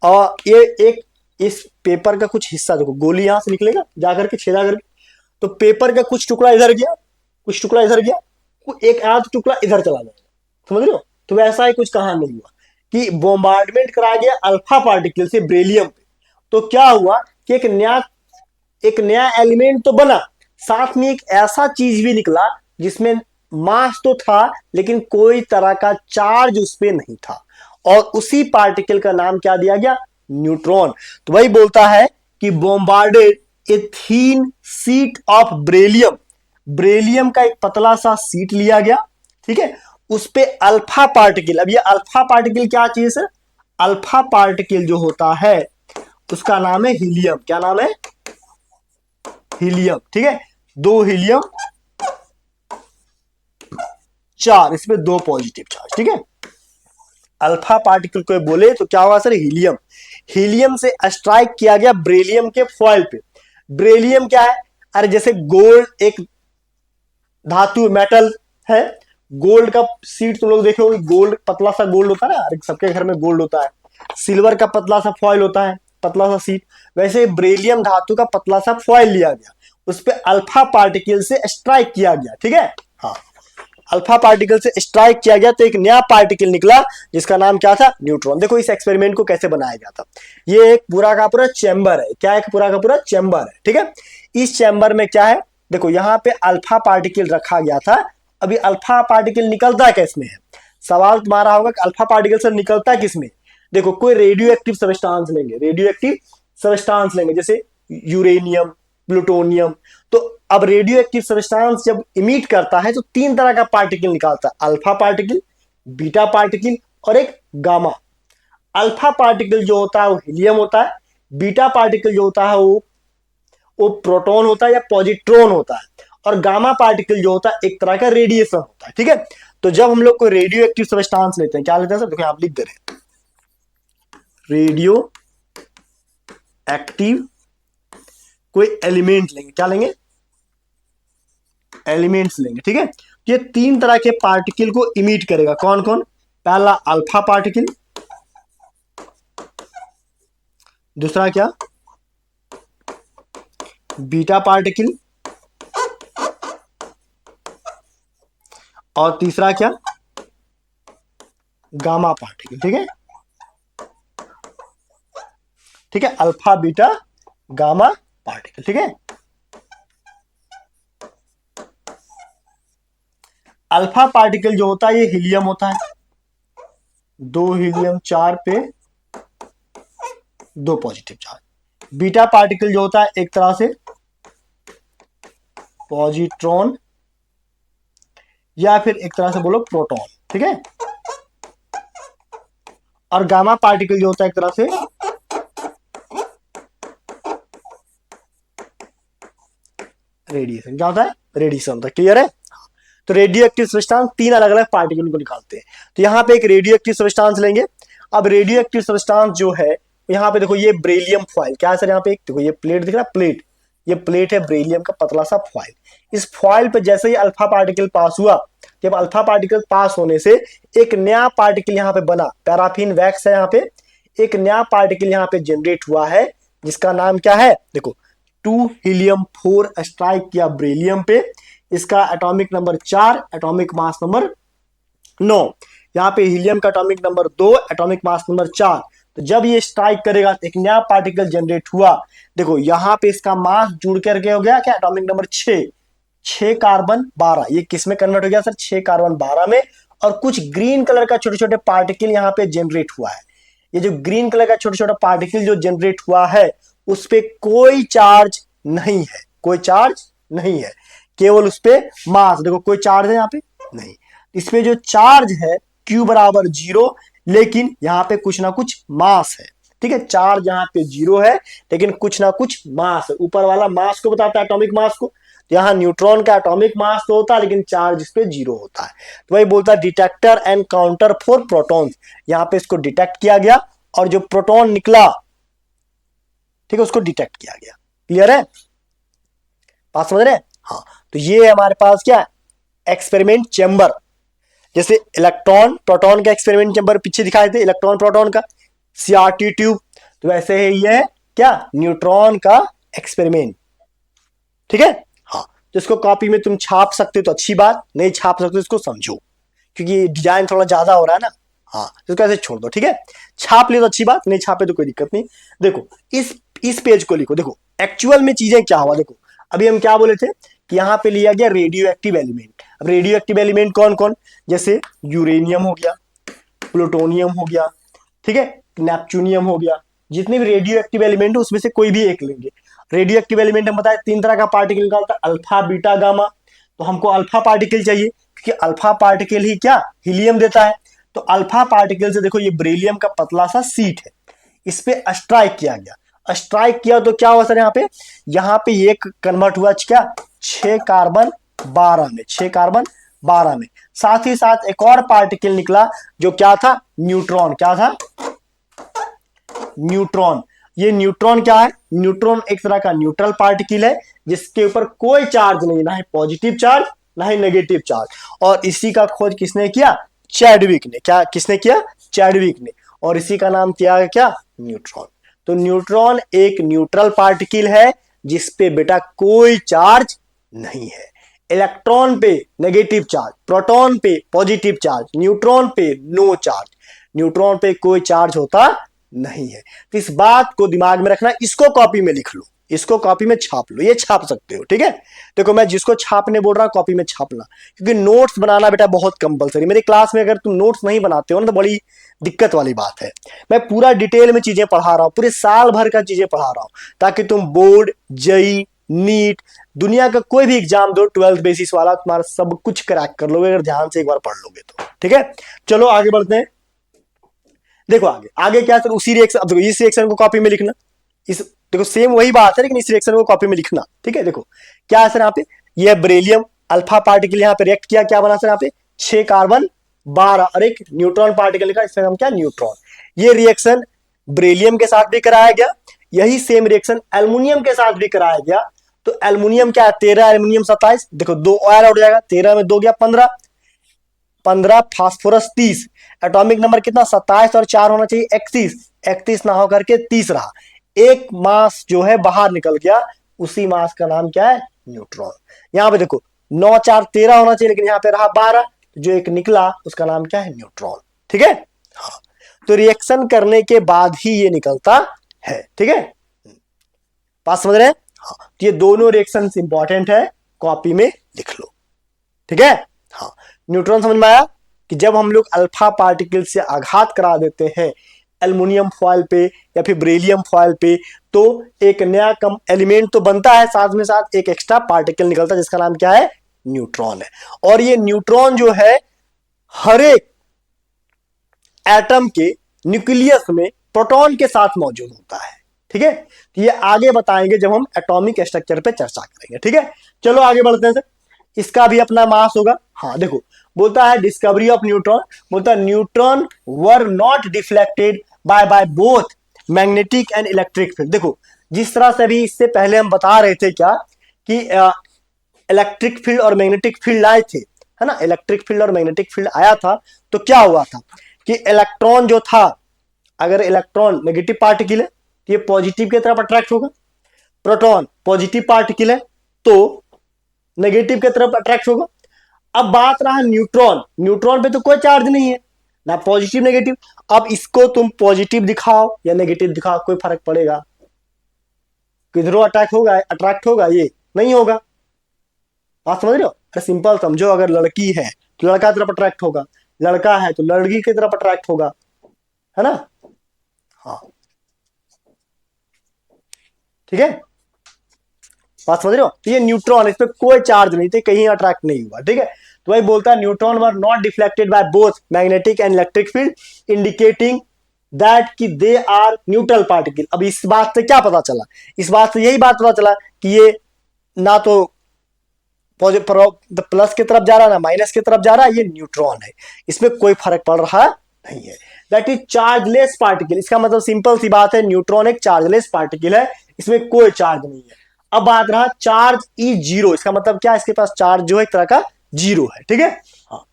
और ये एक इस पेपर का कुछ हिस्सा देखो, गोली यहां से निकलेगा जाकर के छेदा करके, तो पेपर का कुछ टुकड़ा इधर गया, कुछ टुकड़ा इधर गया, एक आध टुकड़ा इधर चला जाएगा। समझ रहे हो। तो वैसा ही कुछ कहां नहीं हुआ कि बोम्बार्डमेंट कराया गया अल्फा पार्टिकल से ब्रेलियम पे, तो क्या हुआ कि एक नया एलिमेंट तो बना, साथ में एक ऐसा चीज भी निकला जिसमें मास तो था लेकिन कोई तरह का चार्ज उस पर नहीं था, और उसी पार्टिकल का नाम क्या दिया गया, न्यूट्रॉन। तो वही बोलता है कि bombarded A thin seat of ब्रेलियम, ब्रेलियम का एक पतला सा सीट लिया गया, ठीक है, उस पे अल्फा पार्टिकल। अब ये अल्फा पार्टिकल क्या चीज है, अल्फा पार्टिकल जो होता है उसका नाम है हीलियम। क्या नाम है, हीलियम। ठीक है, दो हीलियम, चार, इसमें दो पॉजिटिव चार्ज। ठीक है, अल्फा पार्टिकल को बोले तो क्या होगा सर, हीलियम। हीलियम से स्ट्राइक किया गया ब्रेलियम के फॉइल पे। ब्रेलियम क्या है, अरे जैसे गोल्ड एक धातु मेटल है, गोल्ड का सीट तुम लोग देखे हो, गोल्ड पतला सा गोल्ड होता है ना, सबके घर में गोल्ड होता है। सिल्वर का पतला सा फॉइल होता है, पतला सा सीट, वैसे ब्रेलियम धातु का पतला सा फॉइल लिया गया, उस पर अल्फा पार्टिकल से स्ट्राइक किया गया। ठीक है, हाँ, अल्फा पार्टिकल से स्ट्राइक किया गया तो एक नया पार्टिकल निकला जिसका नाम क्या था, न्यूट्रॉन। देखो इस एक्सपेरिमेंट को कैसे बनाया गया था, ये एक पूरा का पूरा चैम्बर है। क्या, एक पूरा का पूरा चैम्बर है। ठीक है, इस चैम्बर में क्या है, देखो यहाँ पे अल्फा पार्टिकल रखा गया था। अभी अल्फा पार्टिकल निकलता किसमें है, सवाल तुम्हारा होगा कि अल्फा पार्टिकल से निकलता किसमें। देखो, कोई रेडियो एक्टिव सब्सटेंस लेंगे, रेडियो एक्टिव सब्सटेंस लेंगे, जैसे यूरेनियम, प्लूटोनियम। तो अब रेडियो एक्टिव सब्सटेंस जब इमिट करता है तो तीन तरह का पार्टिकल निकालता है, अल्फा पार्टिकल, बीटा पार्टिकल और एक गामा। अल्फा पार्टिकल जो होता है वो हीलियम होता है, बीटा पार्टिकल जो होता है वो प्रोटॉन होता है या पॉजिट्रॉन होता है, और गामा पार्टिकल जो होता है एक तरह का रेडिएशन होता है। ठीक है, तो जब हम लोग कोई रेडियो एक्टिव सब्सटेंस लेते हैं, क्या लेते हैं सर, देखो आप लिख दे रहे हैं, रेडियो एक्टिव कोई एलिमेंट लेंगे, क्या लेंगे, एलिमेंट्स लेंगे। ठीक है, ये तीन तरह के पार्टिकल को इमिट करेगा। कौन कौन, पहला अल्फा पार्टिकल, दूसरा क्या, बीटा पार्टिकल, और तीसरा क्या, गामा पार्टिकल। ठीक है, ठीक है, अल्फा बीटा गामा पार्टिकल। ठीक है, अल्फा पार्टिकल जो होता है ये हीलियम होता है, दो हीलियम, चार पे दो पॉजिटिव चार्ज। बीटा पार्टिकल जो होता है एक तरह से पॉजिट्रॉन या फिर एक तरह से बोलो प्रोटॉन, ठीक है। और गामा पार्टिकल जो होता है एक तरह से रेडिएशन, क्या होता है, रेडिएशन होता है, क्लियर है। तो रेडियो एक्टिव सब्सटेंस तीन अलग अलग पार्टिकल को निकालते हैं। तो यहाँ पे एक रेडियो एक्टिव सब्सटेंस लेंगे। अब रेडियो एक्टिव सब्सटेंस जो है यहाँ पे देखो ये बेरिलियम फॉइल, क्या है सर, यहाँ पे एक देखो ये प्लेट दिख रहा है, प्लेट, ये प्लेट है बेरिलियम का पतला सा फॉइल। इस फॉइल पे जैसे ही अल्फा पार्टिकल पास हुआ, जब अल्फा पार्टिकल पास होने से एक नया पार्टिकल यहाँ पे बना, पैराफिन वैक्स है, यहाँ पे एक नया पार्टिकल यहाँ पे जनरेट हुआ है जिसका नाम क्या है, देखो 2 हीलियम 4 स्ट्राइक किया बेरिलियम पे, इसका atomic number 4, atomic mass number 9। यहाँ पे हीलियम का atomic number 2, atomic mass number 4। तो जब ये स्ट्राइक करेगा तो एक नया पार्टिकल जनरेट हुआ, देखो यहाँ पे इसका मास जुड़ करके हो गया क्या, एटॉमिक नंबर 6, 6 कार्बन 12, ये किस में कन्वर्ट हो गया सर, 6 कार्बन 12 में। और कुछ ग्रीन कलर का छोटे छोटे पार्टिकल यहाँ पे जनरेट हुआ है। ये जो ग्रीन कलर का छोटा छोटा पार्टिकल जो जनरेट हुआ है उस पे कोई चार्ज नहीं है, कोई चार्ज नहीं है, केवल उस पे मास, देखो कोई चार्ज है यहाँ पे नहीं, इसमें जो चार्ज है Q बराबर 0, लेकिन यहाँ पे कुछ ना कुछ मास है, ठीक है। चार्ज यहाँ पे 0 है लेकिन कुछ ना कुछ मास है, ऊपर वाला मास को बताता है, एटॉमिक मास को। तो यहाँ न्यूट्रॉन का एटॉमिक मास तो होता है लेकिन चार्ज इस पे 0 होता है। तो वही बोलता है detector and counter for protons, यहाँ पे इसको डिटेक्ट किया गया और जो प्रोटॉन निकला, ठीक है, उसको डिटेक्ट किया गया। क्लियर है, बात समझ रहे हैं, हाँ। तो ये हमारे पास क्या, एक्सपेरिमेंट चेंबर, जैसे इलेक्ट्रॉन प्रोटॉन का एक्सपेरिमेंट चेंबर पीछे दिखाए थे, इलेक्ट्रॉन प्रोटॉन का CRT ट्यूब, तो वैसे ही ये क्या, न्यूट्रॉन का एक्सपेरिमेंट, ठीक है, हाँ। तो इसको कॉपी में तुम छाप सकते हो तो अच्छी बात, नहीं छाप सकते तो इसको समझो, क्योंकि डिजाइन थोड़ा ज्यादा हो रहा है ना, हाँ। तो इसको ऐसे छोड़ दो, ठीक है। छाप ले तो अच्छी बात, नहीं छापे तो कोई दिक्कत नहीं। देखो इस पेज को लिखो, देखो एक्चुअल में चीजें क्या हुआ। देखो अभी हम क्या बोले थे कि यहाँ पे लिया गया रेडियो एक्टिव एलिमेंट। अब रेडियो एक्टिव एलिमेंट कौन कौन, जैसे यूरेनियम हो गया, प्लूटोनियम हो गया, ठीक है, नेपच्यूनियम हो गया, जितने भी रेडियो एक्टिव एलिमेंट है उसमें से कोई भी एक लेंगे। रेडियो एक्टिव एलिमेंट हम बताए 3 तरह का पार्टिकल निकालता है, अल्फा बीटा गामा। तो हमको अल्फा पार्टिकल चाहिए क्योंकि अल्फा पार्टिकल ही क्या, हीलियम देता है। तो अल्फा पार्टिकल से देखो ये बेरिलियम का पतला सा सीट है, इस पे स्ट्राइक किया गया, स्ट्राइक किया तो क्या हुआ सर, यहाँ पे एक कन्वर्ट हुआ क्या, 6 कार्बन 12 में, 6 कार्बन 12 में। साथ ही साथ एक और पार्टिकल निकला जो क्या था, न्यूट्रॉन, क्या था, न्यूट्रॉन। ये न्यूट्रॉन क्या है, न्यूट्रॉन एक तरह का न्यूट्रल पार्टिकल है जिसके ऊपर कोई चार्ज नहीं, ना है पॉजिटिव चार्ज ना ही नेगेटिव चार्ज। और इसी का खोज किसने किया, चैडविक ने, क्या किसने किया, चैडविक ने, और इसी का नाम किया क्या, न्यूट्रॉन। तो न्यूट्रॉन एक न्यूट्रल पार्टिकल है जिसपे बेटा कोई चार्ज नहीं है। इलेक्ट्रॉन पे नेगेटिव चार्ज, प्रोटॉन पे पॉजिटिव चार्ज, न्यूट्रॉन पे नो चार्ज, न्यूट्रॉन पे कोई चार्ज होता नहीं है। तो इस बात को दिमाग में रखना, इसको कॉपी में लिख लो, इसको कॉपी में छाप लो, ये छाप सकते हो, ठीक है। देखो मैं जिसको छापने बोल रहा हूं कॉपी में छापना, क्योंकि नोट्स बनाना बेटा बहुत कंपलसरी। मेरी क्लास में अगर तुम नोट्स नहीं बनाते हो ना तो बड़ी दिक्कत वाली बात है। मैं पूरा डिटेल में चीजें पढ़ा रहा हूं, पूरे साल भर का चीजें पढ़ा रहा हूं, ताकि तुम बोर्ड, जेई, नीट, दुनिया का कोई भी एग्जाम दो 12th बेसिस वाला, तुम्हारा सब कुछ क्रैक कर लोगे अगर ध्यान से एक बार पढ़ लोगे तो, ठीक है। चलो आगे बढ़ते हैं। देखो आगे आगे क्या सर, उसी रिएक्शन, अब देखो इस रिएक्शन को कॉपी में लिखना, इस देखो सेम वही बात है लेकिन इस रिएक्शन को कॉपी में लिखना, ठीक है। देखो क्या है सर, यहाँ पे ये बेरिलियम अल्फा पार्टिकल यहाँ पे रिएक्ट किया, क्या बना सर, यहाँ पे 6 कार्बन 12 और एक न्यूट्रॉन पार्टिकल लिखा, इसका नाम क्या, न्यूट्रॉन। ये रिएक्शन बेरिलियम के साथ भी कराया गया, यही सेम रिएक्शन एल्युमिनियम के साथ भी कराया गया। तो एल्युमिनियम क्या है, 13 एल्युमिनियम 27, देखो 2 और उड़ जाएगा, 13 में 2 गया 15, 15 फास्फोरस 30, एटॉमिक नंबर कितना 27 और 4 होना चाहिए 31, 31 ना होकर के 30 रहा, एक मास जो है बाहर निकल गया, उसी मास का नाम क्या है, न्यूट्रॉन। यहां पे देखो 9 4 13 होना चाहिए लेकिन यहाँ पे रहा 12, जो एक निकला उसका नाम क्या है, न्यूट्रॉन, ठीक है, हाँ। तो रिएक्शन करने के बाद ही ये निकलता है, ठीक है, बात समझ रहे हैं, हाँ। तो ये दोनों रिएक्शन इंपॉर्टेंट है, कॉपी में लिख लो, ठीक है, हाँ। न्यूट्रॉन समझ में आया कि जब हम लोग अल्फा पार्टिकल से आघात करा देते हैं एल्युमिनियम फॉयल पे या फिर बेरिलियम फॉयल पे, तो एक नया कम एलिमेंट तो बनता है, साथ में साथ एक एक्स्ट्रा पार्टिकल निकलता है जिसका नाम क्या है, न्यूट्रॉन है। और ये न्यूट्रॉन जो है हर एक एटम के न्यूक्लियस में प्रोटॉन के साथ मौजूद होता है। ठीक है, तो ये आगे बताएंगे जब हम एटॉमिक स्ट्रक्चर पे चर्चा करेंगे। ठीक है, चलो आगे बढ़ते हैं सर। इसका भी अपना मास होगा। हाँ देखो, बोलता है डिस्कवरी ऑफ न्यूट्रॉन, बोलता है neutron were not deflected by both magnetic and electric field. देखो, जिस तरह से अभी इससे पहले हम बता रहे थे क्या कि इलेक्ट्रिक फील्ड और मैग्नेटिक फील्ड आए थे, है ना, इलेक्ट्रिक फील्ड और मैग्नेटिक फील्ड आया था, तो क्या हुआ था कि इलेक्ट्रॉन जो था, अगर इलेक्ट्रॉन नेगेटिव पार्टिकल है तो ये पॉजिटिव की तरफ अट्रैक्ट होगा, प्रोटॉन पॉजिटिव पार्टिकल है तो नेगेटिव की तरफ अट्रैक्ट होगा। अब बात रहा न्यूट्रॉन, न्यूट्रॉन पे तो कोई चार्ज नहीं है ना, पॉजिटिव नेगेटिव। अब इसको तुम पॉजिटिव दिखाओ या नेगेटिव दिखाओ, कोई फर्क पड़ेगा? किधरों अटैक होगा, अट्रैक्ट होगा, ये नहीं होगा। बात समझ रहे हो? अरे सिंपल समझो, अगर लड़की है तो लड़का की तरफ अट्रैक्ट होगा, लड़का है तो लड़की की तरफ अट्रैक्ट होगा, है ना। हाँ ठीक है, बात समझ रहे हो? तो ये न्यूट्रॉन, इस पे कोई चार्ज नहीं थे, कहीं अट्रैक्ट नहीं हुआ। ठीक है, तो वही बोलता है neutron were not deflected by both magnetic and electric field indicating that कि दे आर न्यूट्रल पार्टिकल। अब इस बात से क्या पता चला? इस बात से यही बात पता चला कि ये ना तो प्लस की तरफ जा रहा है ना माइनस की तरफ जा रहा है, ये न्यूट्रॉन है, इसमें कोई फर्क पड़ रहा नहीं है। That is chargeless particle. इसका मतलब सिंपल सी बात है, न्यूट्रॉन एक चार्जलेस पार्टिकल है, इसमें कोई चार्ज नहीं है। अब बात रहा चार्ज इज जीरो, इसका मतलब क्या, इसके पास चार्ज जो है एक तरह का जीरो है। ठीक है, हाँ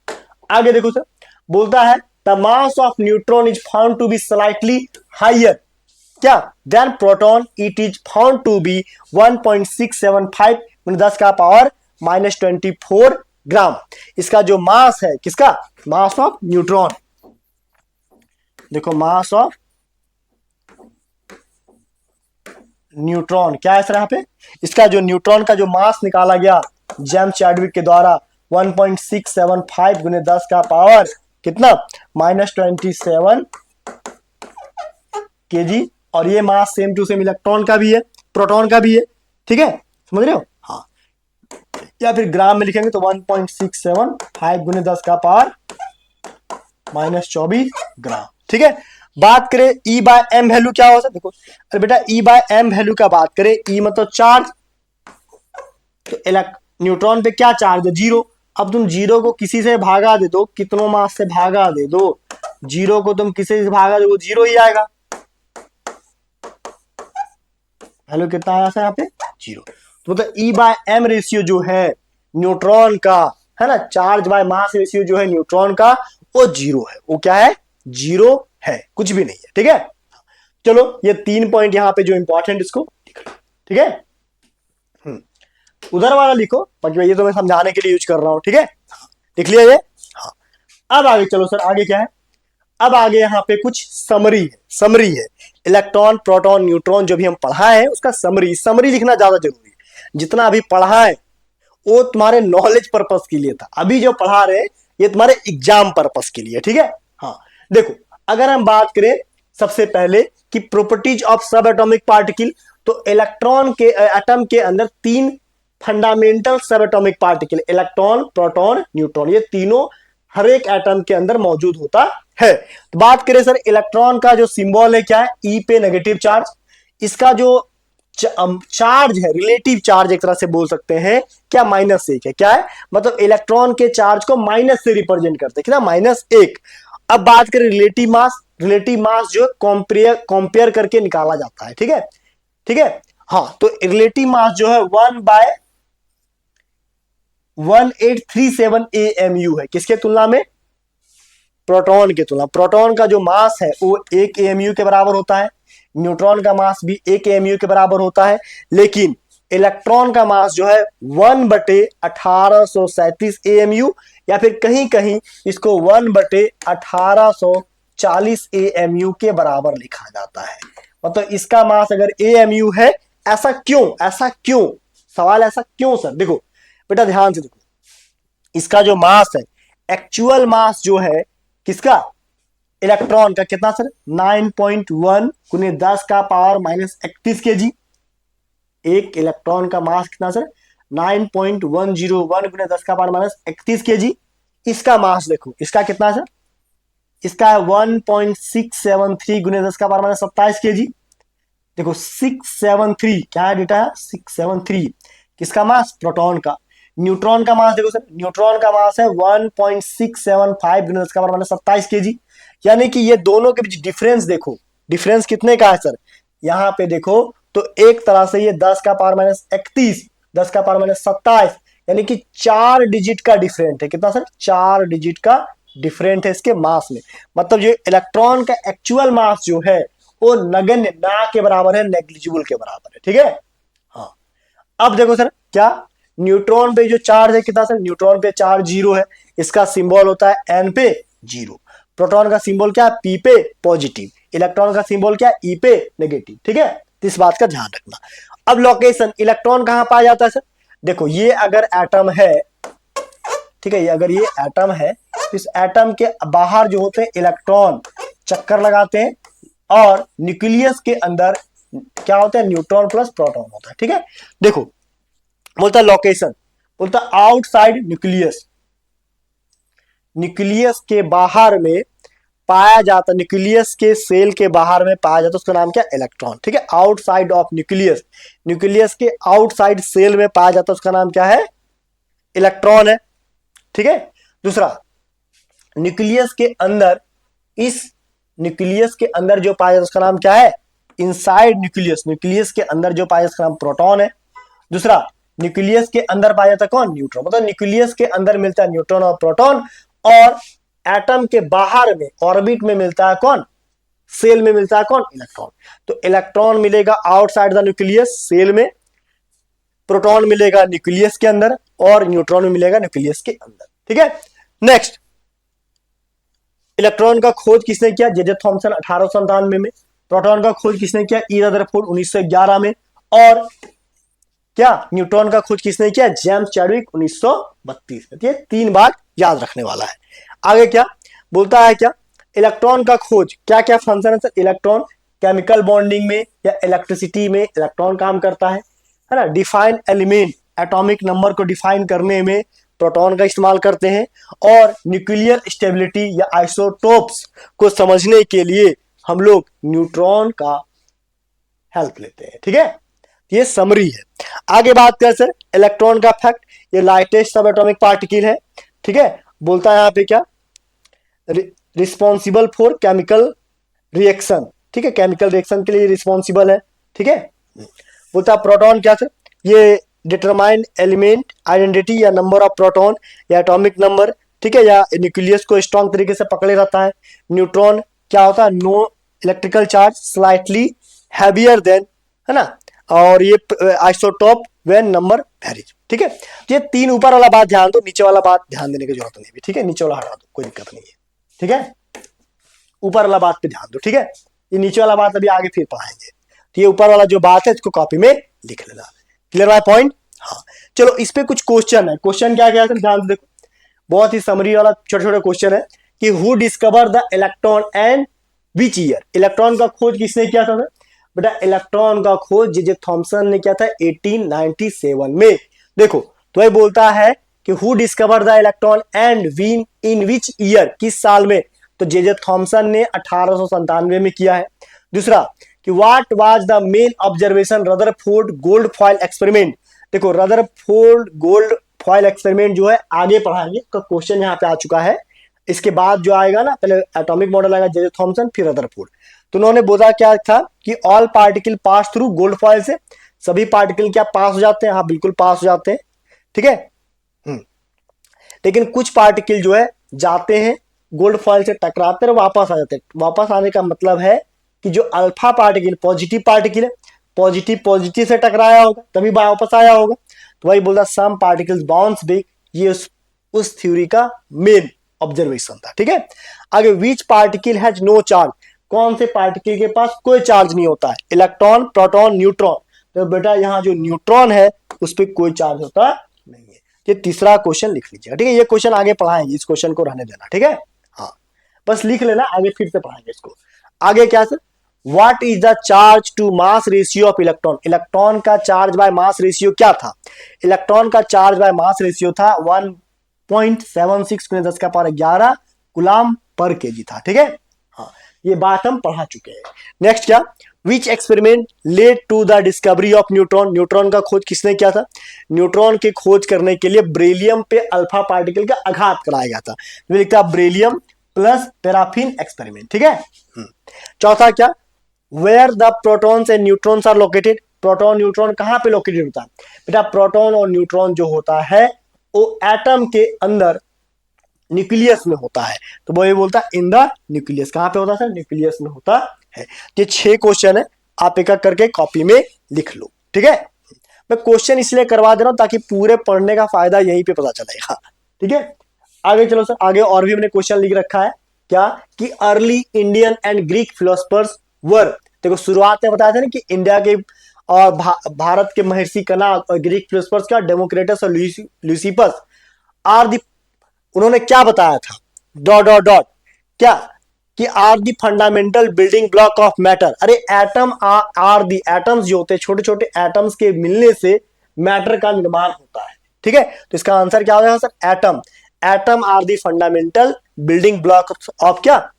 आगे देखो सर, बोलता है the mass of neutron is found to be slightly higher क्या than proton, it is found to be 1.675 10 का पावर -24 ग्राम। इसका जो मास है, किसका, मास ऑफ न्यूट्रॉन, देखो मास ऑफ न्यूट्रॉन क्या है सर यहाँ पे, इसका जो न्यूट्रॉन का जो मास निकाला गया जेम्स चैडविक के द्वारा 1.675 गुने 10 का पावर कितना, -27 केजी। और ये mass same to same electron का भी है, प्रोटॉन का भी है। ठीक है, समझ रहे हो? हाँ, या फिर ग्राम में लिखेंगे तो 1.675 गुने 10 का पावर -24 ग्राम। ठीक है, बात करें E बाय एम वैल्यू क्या हो सकता है, देखो अरे बेटा E बाय एम वैल्यू का बात करें, E मतलब चार्ज, तो न्यूट्रॉन पे क्या चार्ज है, जीरो। अब तुम जीरो को किसी से भागा दे दो, कितनों मास से भागा दे दो, जीरो को तुम किसी से भागा दो, जीरो ही आएगा। वैल्यू कितना आया यहाँ पे, जीरो। तो मतलब E बाय एम रेशियो जो है न्यूट्रॉन का, है ना, चार्ज बाय मास रेशियो जो है न्यूट्रॉन का, वो जीरो है। वो क्या है, जीरो है, कुछ भी नहीं है। ठीक है, चलो ये 3 पॉइंट यहाँ पे जो इंपॉर्टेंट, इसको लिख लो। ठीक है, उधर वाला लिखो, बाकी ये तो मैं समझाने के लिए यूज कर रहा हूं। ठीक है, लिख लिया ये। हाँ, अब आगे चलो सर, आगे क्या है, अब आगे यहाँ पे कुछ समरी है इलेक्ट्रॉन प्रोटॉन न्यूट्रॉन जो भी हम पढ़ा है उसका समरी लिखना ज्यादा जरूरी है। जितना अभी पढ़ा है वो तुम्हारे नॉलेज पर्पस के लिए था, अभी जो पढ़ा रहे ये तुम्हारे एग्जाम पर्पस के लिए। ठीक है, हाँ देखो, अगर हम बात करें सबसे पहले कि प्रॉपर्टीज ऑफ सब एटॉमिक पार्टिकल, तो इलेक्ट्रॉन के एटम के अंदर 3 फंडामेंटल सब atomic particle, electron proton neutron, ये तीनों हर एक एटम के अंदर मौजूद होता है। तो बात करें सर इलेक्ट्रॉन का जो सिंबल है क्या है, ई पे नेगेटिव चार्ज। इसका जो चार्ज है, रिलेटिव चार्ज एक तरह से बोल सकते हैं क्या, -1 है। क्या है मतलब, इलेक्ट्रॉन के चार्ज को माइनस से रिप्रेजेंट करते हैं, कितना, -1। अब बात करें रिलेटिव मास जो कंपेयर करके निकाला जाता है। ठीक है, ठीक है, हाँ तो रिलेटिव मास जो है 1/1837 AMU है, किसके तुलना में, प्रोटॉन के तुलना। प्रोटॉन का जो मास है वो 1 AMU के बराबर होता है, न्यूट्रॉन का मास भी 1 AMU के बराबर होता है, लेकिन इलेक्ट्रॉन का मास जो है 1/1837 AMU, या फिर कहीं कहीं इसको 1/1840 AMU के बराबर लिखा जाता है। मतलब इसका मास अगर AMU है, ऐसा क्यों, सवाल ऐसा क्यों सर, देखो बेटा ध्यान से देखो, इसका जो मास है, एक्चुअल मास जो है किसका, इलेक्ट्रॉन का कितना सर 9.1 गुने 10 का पावर माइनस 31 केजी। एक इलेक्ट्रॉन का मास कितना सर 9.101 गुने 10 का पावर माइनस 31 केजी। इसका मास देखो, इसका कितना सर, इसका है 1.673 गुने 10 का पावर माइनस 27 केजी। देखो 673 क्या है डेटा है 673, किसका मास, प्रोटॉन का। न्यूट्रॉन का मास देखो सर, न्यूट्रॉन का मास है 1.675 गुने 10 का पावर माइनस 27 केजी। यानी कि ये दोनों के बीच डिफरेंस देखो, डिफरेंस कितने का है सर, यहां पे देखो तो एक तरह से ये 10 का पावर माइनस 31, 10 का पावर माइनस 27, यानी कि 4 डिजिट का डिफरेंट है। कितना सर, 4 डिजिट का डिफरेंट है इसके मास में। मतलब जो इलेक्ट्रॉन का एक्चुअल मास जो है वो नगण्य, ना के बराबर है, नेग्लिजिबल के बराबर है। ठीक है, हाँ। अब देखो सर क्या, न्यूट्रॉन पे जो चार्ज है कितना सर, न्यूट्रॉन पे चार्ज 0 है, इसका सिंबल होता है एन पे 0। प्रोटॉन का सिंबल क्या है, पी पे पॉजिटिव। इलेक्ट्रॉन का सिंबल क्या है, ई पे नेगेटिव। ठीक है, इस बात का ध्यान रखना। अब लोकेशन, इलेक्ट्रॉन कहां पाया जाता है सर, देखो ये अगर एटम है, ठीक है, ये अगर ये एटम है तो इस एटम के बाहर जो होते हैं इलेक्ट्रॉन चक्कर लगाते हैं, और न्यूक्लियस के अंदर क्या होता है, न्यूट्रॉन प्लस प्रोटॉन होता है। ठीक है, देखो बोलता है लोकेशन, बोलता है आउटसाइड न्यूक्लियस, न्यूक्लियस के बाहर में पाया जाता, न्यूक्लियस के सेल के बाहर में पाया जाता, उसका नाम क्या, इलेक्ट्रॉन। ठीक है, आउटसाइड ऑफ न्यूक्लियस, न्यूक्लियस के आउटसाइड सेल में पाया जाता, उसका नाम क्या है, इलेक्ट्रॉन है। ठीक है, दूसरा न्यूक्लियस के अंदर, इस न्यूक्लियस के अंदर जो पाया जाता उसका नाम क्या है, इनसाइड न्यूक्लियस, न्यूक्लियस के अंदर जो पाया जाता उसका नाम प्रोटॉन है। दूसरा न्यूक्लियस के अंदर पाया जाता कौन, न्यूट्रॉन। मतलब न्यूक्लियस के अंदर मिलता है न्यूट्रॉन और प्रोटॉन, और एटम के बाहर में ऑर्बिट में मिलता है कौन, सेल में मिलता है कौन, इलेक्ट्रॉन। तो इलेक्ट्रॉन मिलेगा आउटसाइड द न्यूक्लियस सेल में, प्रोटॉन मिलेगा न्यूक्लियस के अंदर, और न्यूट्रॉन मिलेगा न्यूक्लियस के अंदर। ठीक है, नेक्स्ट, इलेक्ट्रॉन का खोज किसने किया, जे थॉमसन 1897 में। प्रोटॉन का खोज किसने किया, ई रदरफोर्ड 1911 में। और क्या, न्यूट्रॉन का खोज किसने किया, जेम्स चैडविक 1932 में। ये 3 बात याद रखने वाला है। आगे क्या बोलता है, क्या इलेक्ट्रॉन का खोज, क्या क्या फंक्शन है सर, इलेक्ट्रॉन केमिकल बॉन्डिंग में या इलेक्ट्रिसिटी में इलेक्ट्रॉन काम करता है ना। डिफाइन एलिमेंट, एटॉमिक नंबर को डिफाइन करने में प्रोटॉन का इस्तेमाल करते हैं, और न्यूक्लियर स्टेबिलिटी या आइसोटोप्स को समझने के लिए हम लोग न्यूट्रॉन का हेल्प लेते हैं। ठीक है, ये समरी है। आगे बात करें सर इलेक्ट्रॉन का फैक्ट, ये लाइटेस्ट सब एटॉमिक पार्टिकल है। ठीक है, बोलता है यहाँ पे क्या, रिस्पॉन्सिबल फॉर केमिकल रिएक्शन। ठीक है, केमिकल रिएक्शन के लिए रिस्पॉन्सिबल है। ठीक है, बोलता है प्रोटॉन क्या सर, ये डिटरमाइन एलिमेंट आइडेंटिटी या नंबर ऑफ प्रोटॉन या एटॉमिक नंबर। ठीक है, या न्यूक्लियस को स्ट्रॉन्ग तरीके से पकड़े रहता है। न्यूट्रॉन क्या होता है, no electrical charge, slightly heavier than, है ना, और ये आइसोटोप व्हेन नंबर वेरीज। ठीक है, ये 3 ऊपर वाला बात ध्यान दो, नीचे वाला बात ध्यान देने की जरूरत नहीं है। ठीक है, नीचे वाला हटा दो, कोई दिक्कत नहीं है। ठीक है, ऊपर वाला बात पे ध्यान दो। ठीक है, ये नीचे वाला बात अभी आगे फिर पढ़ाएंगे। तो ये ऊपर वाला जो बात है इसको कॉपी में लिख लेना। क्लियर बाय पॉइंट, हाँ। चलो इस पे कुछ क्वेश्चन है, क्वेश्चन क्या क्या है ध्यान से देखो, बहुत ही समरी वाला छोटे छोटे क्वेश्चन है कि who discover the electron and which year, electron का खोज किसने किया था। बेटा इलेक्ट्रॉन का खोज जे थॉमसन ने किया था 1897 में। देखो तो ये बोलता है कि who discover the electron and when in which year, किस साल में, तो जे थॉमसन ने 1897 में किया है। दूसरा कि what was the main observation Rutherford gold foil experiment. देखो रदरफोर्ड गोल्ड फॉइल एक्सपेरिमेंट जो है आगे पढ़ाएंगे, तो क्वेश्चन यहाँ पे आ चुका है। इसके बाद जो आएगा ना, पहले एटॉमिक मॉडल आएगा जे थॉमसन, फिर रदरफोर्ड। तो उन्होंने बोला क्या था कि all particle pass through gold foil से, सभी पार्टिकल क्या पास हो जाते हैं, हाँ बिल्कुल पास हो जाते हैं। ठीक है, लेकिन कुछ पार्टिकल जो है जाते हैं गोल्ड फॉइल से टकराते हैं और वापस आ जाते हैं। वापस आने का मतलब है कि जो अल्फा पार्टिकल पॉजिटिव पार्टिकल है, पॉजिटिव पॉजिटिव से टकराया होगा तभी वापस आया होगा। तो वही बोलता सम पार्टिकल्स बाउंस बैक, ये उस थ्योरी का मेन ऑब्जर्वेशन था। ठीक है, आगे which particle has no charge, कौन से पार्टिकल के पास कोई चार्ज नहीं होता है, इलेक्ट्रॉन प्रोटॉन न्यूट्रॉन। तो बेटा यहाँ जो न्यूट्रॉन है उस पर कोई चार्ज होता नहीं है। ये तीसरा क्वेश्चन लिख लीजिएगा। ठीक है, ये क्वेश्चन आगे पढ़ाएंगे, इस क्वेश्चन को रहने देना। ठीक है, हाँ बस लिख लेना, आगे फिर से पढ़ाएंगे इसको। आगे क्या sir, what is the charge to mass ratio of electron, electron का चार्ज बाय मास रेशियो क्या था, इलेक्ट्रॉन का चार्ज बाय मास रेशियो था 1.76 × 10⁻11 कूलम पर केजी था, ठीक है। हाँ, ये बात हम पढ़ा चुके हैं। नेक्स्ट क्या, which experiment led to the discovery of neutron, neutron का खोज किसने किया था, न्यूट्रॉन के खोज करने के लिए बेरिलियम पे अल्फा पार्टिकल का आघात कराया गया था, लिखता है बेरिलियम प्लस पैराफिन एक्सपेरिमेंट, ठीक है। चौथा क्या, where the protons and neutrons are located, proton neutron कहां पे लोकेटेड होता है बेटा, प्रोटॉन और न्यूट्रॉन जो होता है वो एटम के अंदर न्यूक्लियस में होता है, तो वो ये बोलता है इन द न्यूक्लियस, कहां पे होता है, न्यूक्लियस में होता है। ये 6 क्वेश्चन है, आप एक एक करके कॉपी में लिख लो, ठीक है। मैं क्वेश्चन इसलिए करवा दे रहा हूं ताकि पूरे पढ़ने का फायदा यहीं पे पता चलेगा, ठीक है। आगे चलो सर, आगे और भी हमने क्वेश्चन लिख रखा है क्या, कि early Indian and Greek philosophers were, देखो शुरुआत में बताया था ना कि इंडिया के और भारत के महर्षि कनाद और ग्रीक फिलोसफर्स का डेमोक्रेटस और ल्यूसिपस आर दी, उन्होंने क्या बताया था, डॉट डॉट डॉट क्या, कि are the fundamental building block of matter, अरे एटम आर दी, एटम्स जो होते हैं छोटे छोटे एटम्स के मिलने से मैटर का निर्माण होता है, ठीक है। तो इसका आंसर क्या हो जाएगा sir, atom, atom are the fundamental building block of क्या,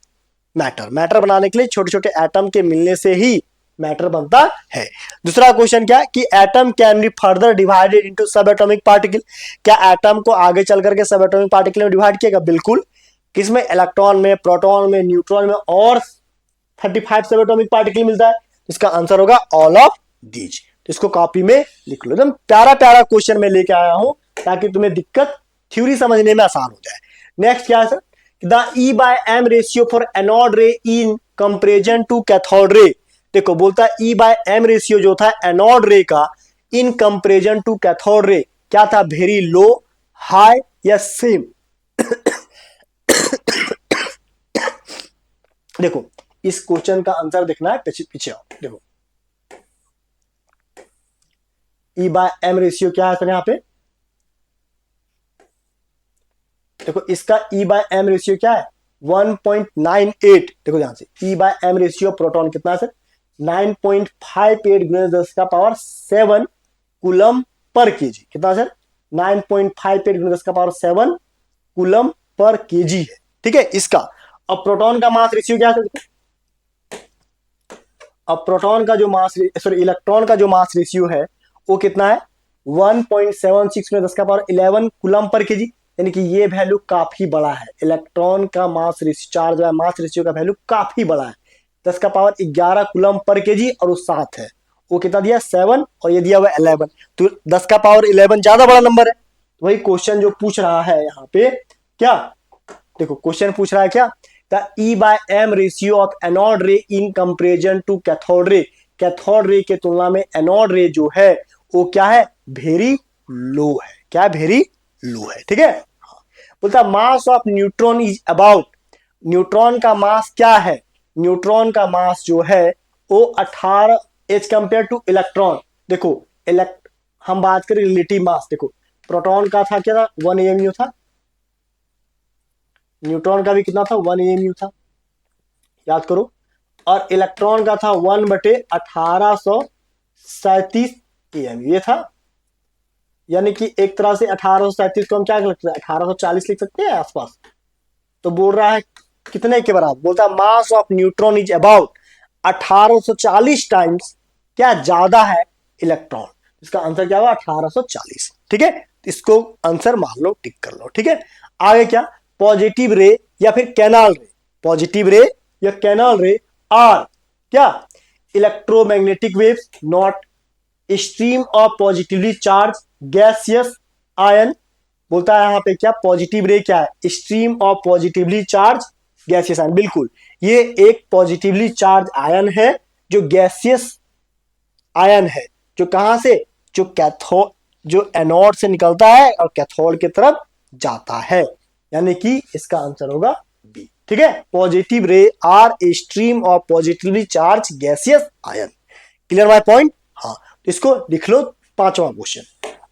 मैटर, मैटर बनाने के लिए छोटे छोटे एटम के मिलने से ही मैटर बनता है। दूसरा क्वेश्चन क्या है कि atom can be further divided into सब एटॉमिक पार्टिकल, क्या एटम को आगे चल करके सब एटॉमिक पार्टिकल में डिवाइड किएगा, बिल्कुल, किसमें, इलेक्ट्रॉन में, प्रोटॉन में, न्यूट्रॉन में और 35 सब एटॉमिक पार्टिकल मिलता है, इसका आंसर होगा ऑल ऑफ दीज। तो इसको कॉपी में लिख लो, एकदम प्यारा प्यारा क्वेश्चन में लेके आया हूं ताकि तुम्हें दिक्कत थ्योरी समझने में आसान हो जाए। नेक्स्ट क्या है sir, the E/M ratio for anode ray in comparison to cathode रे, देखो बोलता है E/M रेशियो जो था एनोड रे का इन कंपेरिजन टू कैथोड रे क्या था, वेरी लो, हाई या सेम। देखो इस क्वेश्चन का आंसर देखना है, पीछे आओ, देखो E/M रेशियो क्या है सर, यहां पे देखो इसका E/M रेशियो क्या है 1.98, देखो ध्यान से E/M रेशियो प्रोटॉन कितना है सर 9.58 × 10⁻7 कूलम पर केजी, कितना सर 9.58 × 10⁻7 कूलम पर केजी है, ठीक है इसका। अब प्रोटॉन का मास रेशियो क्या है, अब प्रोटॉन का जो मास, सॉरी इलेक्ट्रॉन का जो मास रेशियो है वो कितना है 1.76 × 10⁻11 कूलम पर केजी, यानी कि ये वैल्यू काफी बड़ा है, इलेक्ट्रॉन का मास रेशियो, चार्ज या मास रेशियो का वैल्यू काफी बड़ा है, 10⁻11 कूलम पर केजी और वो 7 है, वो कितना दिया 7 और ये दिया हुआ 11, तो 10⁻11 ज्यादा बड़ा नंबर है। तो वही क्वेश्चन जो पूछ रहा है यहाँ पे क्या, देखो क्वेश्चन पूछ रहा है क्या, the E/M ratio of anode ray in comparison to cathode ray, cathode ray के तुलना में एनोड रे जो है वो क्या है, वेरी लो है, क्या वेरी लो है, ठीक है। बोलता मास of neutron is about, neutron का मास क्या है, न्यूट्रॉन का मास जो है वो 18 एज कंपेयर टू इलेक्ट्रॉन, देखो हम बात करें रिलेटिव मास, देखो प्रोटॉन का था क्या था 1 AMU था, न्यूट्रॉन का भी कितना था 1 AMU था, याद करो, और इलेक्ट्रॉन का था 1/1837 AMU ये था, यानी कि एक तरह से 1837 को हम क्या लिख सकते हैं 1840 लिख सकते हैं आसपास। तो बोल रहा है कितने के बराबर, बोलता है mass of neutron is about 1840 times क्या ज्यादा है इलेक्ट्रॉन, इसका आंसर क्या होगा 1840, ठीक है। इसको आंसर मान लो, टिक कर लो, ठीक है। आगे क्या, पॉजिटिव रे या फिर कैनाल रे, पॉजिटिव रे या कैनाल रे आर क्या, electromagnetic waves not stream of positively charge gaseous ion, बोलता है यहाँ पे क्या पॉजिटिव रे क्या है, stream of positively charge gaseous ion, बिल्कुल ये एक पॉजिटिवली चार्ज आयन है जो गैसियस आयन है, जो कहां से, जो कैथोड, जो एनोड से निकलता है और कैथोड की तरफ जाता है, यानी कि इसका आंसर होगा बी, ठीक है। Positive ray are a stream of positively charge gaseous ion, clear my point, हाँ तो इसको लिख लो 5वां क्वेश्चन।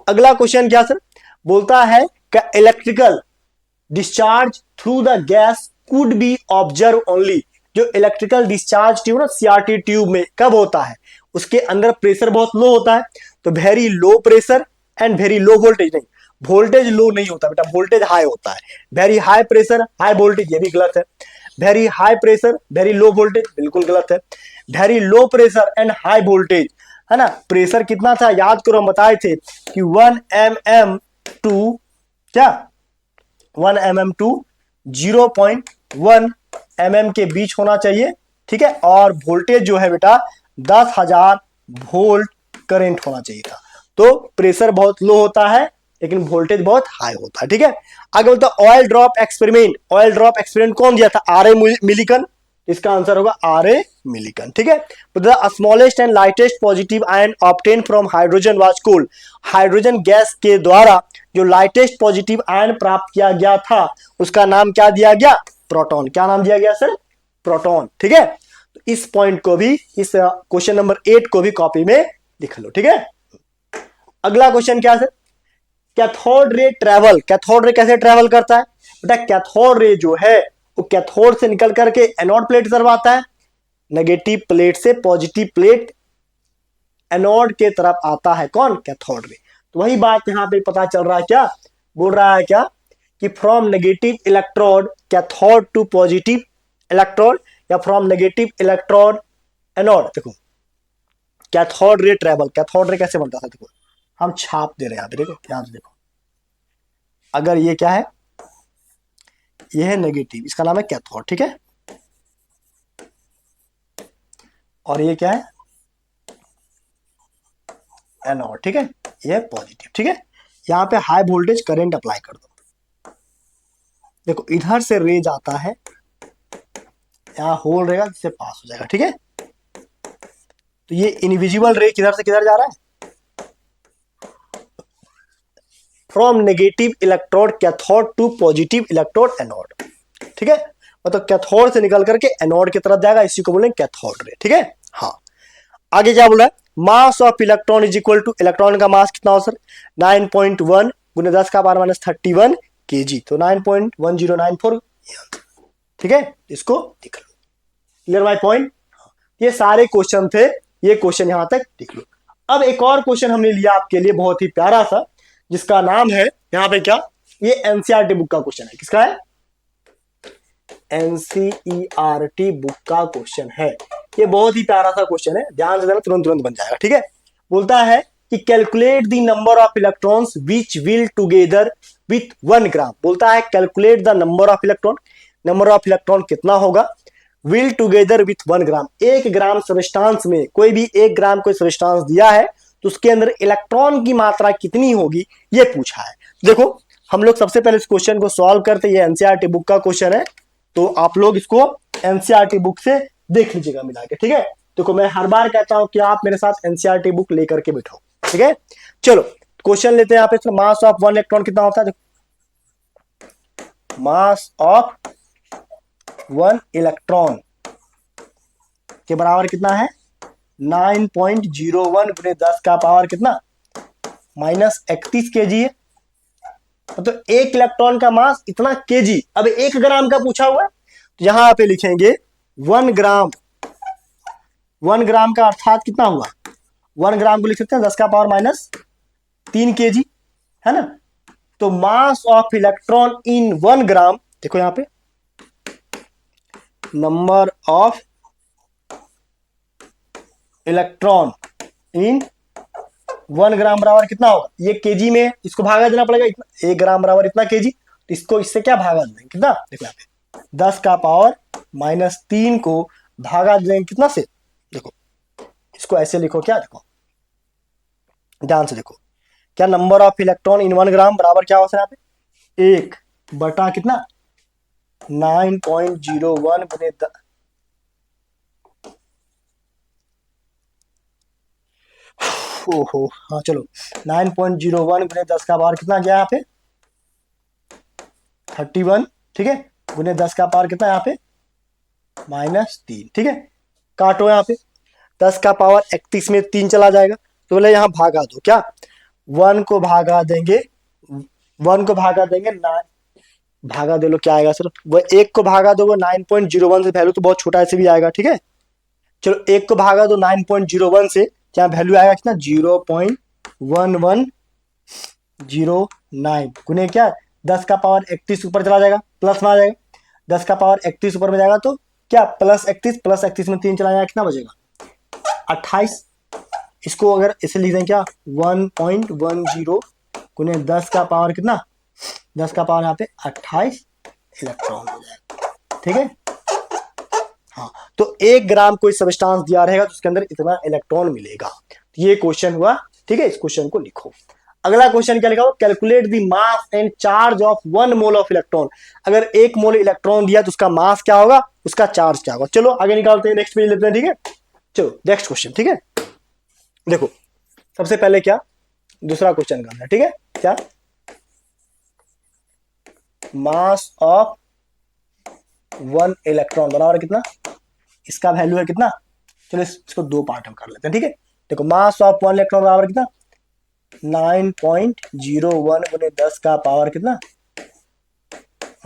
अगला क्वेश्चन क्या सर, बोलता है electrical discharge through the gas could be observe only. जो इलेक्ट्रिकल डिस्चार्ज ट्यूब ना सीआरटी ट्यूब में कब होता है, उसके अंदर प्रेशर बहुत लो होता है, तो very low pressure and very low voltage, नहीं वोल्टेज लो नहीं होता बेटा, वोल्टेज हाई होता है। Very high pressure high voltage, ये भी गलत है। Very high pressure very low voltage, बिल्कुल गलत है। Very low pressure and high voltage, है ना, प्रेशर कितना था याद करो, हम बताए थे कि 1 mm टू क्या 1 mm टू 0.1 mm के बीच होना चाहिए, ठीक है। और वोल्टेज जो है बेटा 10,000 वोल्ट करंट होना चाहिए था। तो प्रेशर बहुत लो होता है लेकिन वोल्टेज बहुत हाई होता है, ठीक है। आगे बोलता है oil drop experiment. Oil drop experiment कौन दिया था, आर ए मिलिकन, इसका आंसर होगा आर ए मिलिकन, ठीक है। The smallest and lightest positive ion obtain from hydrogen was called. Hydrogen gas के द्वारा जो लाइटेस्ट पॉजिटिव आयन प्राप्त किया गया था उसका नाम क्या दिया गया, प्रोटॉन। क्या नाम दिया गया सर, प्रोटॉन, ठीक है। तो इस पॉइंट को भी, इस क्वेश्चन नंबर 8 को भी कॉपी में लिख लो, ठीक है। अगला क्वेश्चन क्या sir, cathode ray travel. Cathode ray कैसे ट्रेवल करता है बेटा, कैथोड रे जो है वो कैथोड से निकल करके एनोड प्लेट तरफ आता है, नेगेटिव प्लेट से पॉजिटिव प्लेट एनोड के तरफ आता है, कौन, कैथोड रे। तो वही बात यहां पे पता चल रहा है, क्या बोल रहा है, क्या कि from negative electrode cathode to positive electrode, या फ्रॉम नेगेटिव इलेक्ट्रोड एनोड। देखो cathode ray travel, cathode ray कैसे बनता था, देखो हम छाप दे रहे हैं, देखो ध्यान से देखो, अगर ये क्या है, ये है नेगेटिव, इसका नाम है कैथोड, ठीक है। और ये क्या है, एनोड, ठीक है। ये पॉजिटिव, ठीक है। यहां पे हाई वोल्टेज करंट अप्लाई कर दो, देखो इधर से रे जाता है, यहां होल रहेगा जिससे पास हो जाएगा, ठीक है। तो ये इनविजिबल रे किधर से किधर जा रहा है, from negative electrode cathode to positive electrode anode, ठीक है। मतलब कैथोड से निकल करके एनोड की तरफ जाएगा, इसी को बोलेंगे कैथोड रे, ठीक है। हाँ, आगे क्या बोल रहा है, mass of electron is equal to, electron का मास कितना हो सर, 9.1 गुने 10 का पावर -31 kg, तो 9.1094, ठीक है। इसको लिख लो, क्लियर माय पॉइंट। ये सारे क्वेश्चन थे, ये क्वेश्चन यहां तक लिख लो। अब एक और क्वेश्चन हमने लिया आपके लिए बहुत ही प्यारा सा, जिसका नाम है यहाँ पे क्या, ये एनसीईआरटी बुक का क्वेश्चन है, किसका है, एनसीईआरटी बुक का क्वेश्चन है। ये बहुत ही प्यारा सा क्वेश्चन है, ध्यान से देना, तुरंत तुरंत बन जाएगा, ठीक है। बोलता है कि calculate the number of electrons which will together with 1 ग्राम। बोलता है calculate the number of electron, number of electron कितना होगा, will together with 1 gram. 1 gram substance में, कोई भी 1 ग्राम कोई सब्सटेंस दिया है तो उसके अंदर इलेक्ट्रॉन की मात्रा कितनी होगी, ये पूछा है। देखो हम लोग सबसे पहले इस क्वेश्चन को सॉल्व करते, ये एनसीईआरटी बुक का क्वेश्चन है, तो आप लोग इसको एनसीईआरटी बुक से देख लीजिएगा मिला के, ठीक है। देखो मैं हर बार कहता हूं कि आप मेरे साथ एनसीईआरटी बुक लेकर के बैठो, ठीक है। चलो क्वेश्चन लेते हैं यहाँ पे, मास ऑफ 1 इलेक्ट्रॉन कितना होता है, देखो मास ऑफ 1 इलेक्ट्रॉन के बराबर कितना है, 9.01 गुने 10 का पावर कितना -31 kg है। तो 1 इलेक्ट्रॉन का मास इतना kg। अब 1 ग्राम का पूछा हुआ है तो यहां पे लिखेंगे 1 ग्राम। 1 ग्राम का अर्थात कितना हुआ, 1 ग्राम को लिख सकते हैं 10 का पावर -3 kg, है ना। तो मास ऑफ इलेक्ट्रॉन इन 1 ग्राम, देखो यहां पे नंबर ऑफ इलेक्ट्रॉन इन 1 ग्राम बराबर कितना होगा, ये केजी में इसको भागा देना पड़ेगा, 1 ग्राम बराबर इतना केजी, तो इसको इससे क्या भागा देंगे, कितना, देखो यहाँ पे 10 का पावर -3 को भागा देंगे कितना से, देखो इसको ऐसे लिखो, क्या देखो ध्यान से देखो, क्या नंबर ऑफ इलेक्ट्रॉन इन 1 ग्राम बराबर क्या होता है यहाँ पे 1 बटा कितना 9.01 गुने ओहो हाँ चलो 9.01 गुने 10 का पावर कितना गया यहाँ पे 31, ठीक है, गुने 10 का पावर कितना यहाँ पे -3, ठीक है। काटो यहाँ पे 10 का पावर 31 में 3 चला जाएगा, तो बोले यहाँ भागा दो, क्या 1 को भागा देंगे 9 भागा दे लो, क्या आएगा सर, वो एक को भागा दो, वो 9.01 से, वैल्यू तो बहुत छोटा ऐसे भी आएगा, ठीक है। चलो एक को भागा दो 9.01 से, क्या वैल्यू आएगा कितना, 0.1109 गुने क्या 10 का पावर 31 ऊपर चला जाएगा, प्लस में आ जाएगा, 10 का पावर 31 ऊपर में जाएगा तो क्या प्लस 31 में 3 चला जाएगा, कितना बचेगा 28। इसको अगर इसे लिख दें क्या 1.10 गुने 10 का पावर कितना, 10 का पावर यहाँ पे 28 इलेक्ट्रॉन हो जाएगा, ठीक है। हाँ, तो 1 ग्राम कोई सबस्टांस दिया रहेगा तो उसके अंदर इतना इलेक्ट्रॉन मिलेगा। तो ये क्वेश्चन हुआ, ठीक है, इस क्वेश्चन को लिखो। अगला क्वेश्चन क्या लिखा हुआ, calculate the mass and charge of 1 mole of electron. अगर 1 मोल इलेक्ट्रॉन दिया तो उसका मास क्या होगा, उसका चार्ज क्या होगा। चलो आगे निकालते हैं, नेक्स्ट पेज लेते हैं, ठीक है। चलो नेक्स्ट क्वेश्चन, ठीक है। देखो सबसे पहले क्या, दूसरा क्वेश्चन करना है, ठीक है। क्या, मास ऑफ 1 इलेक्ट्रॉन बराबर कितना, इसका वैल्यू है कितना। चलो इसको दो पार्ट हम कर लेते हैं, ठीक है। देखो मास ऑफ 1 इलेक्ट्रॉन बराबर कितना, 9.01 गुने 10 का पावर कितना,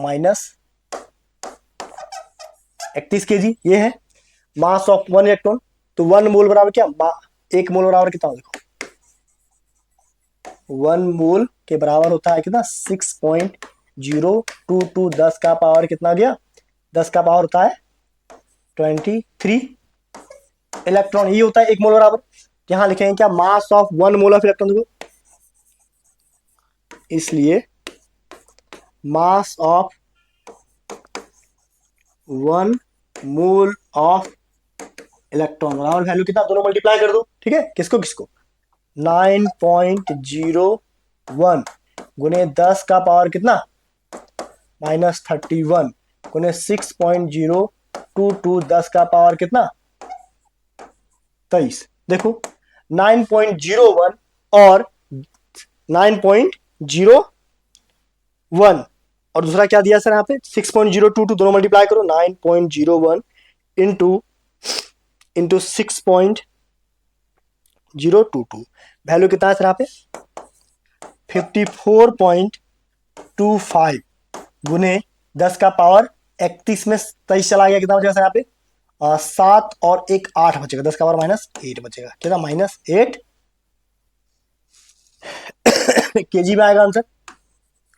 माइनस 31 kg, ये है मास ऑफ 1 इलेक्ट्रॉन। तो 1 मोल बराबर क्या, 1 मोल बराबर कितना, देखो 1 मोल के बराबर होता है कितना, 6.022, 10 का पावर कितना गया, 10 का पावर होता है 23 इलेक्ट्रॉन, ये होता है 1 मोल बराबर। यहां लिखेंगे क्या, mass of 1 mole of electron, देखो इसलिए mass of 1 mole of electron बराबर वैल्यू कितना, दोनों मल्टीप्लाई कर दो, ठीक है। किसको किसको, 9.01 गुने 10 का पावर कितना, माइनस 31 गुने 6.022, 10 का पावर कितना 23। देखो 9.01 और 9.01 और दूसरा क्या दिया सर यहाँ पे 6.022, दोनों मल्टीप्लाई करो, 9.01 इंटू 6.022, वैल्यू कितना है सर यहाँ पे 54.25 गुने 10 का पावर 31 में 23 चला गया, कितना बचेगा सर यहाँ पे 7 और 1 8 बचेगा, 10 का पावर -8 बचेगा, कितना -8 केजी में आएगा आंसर।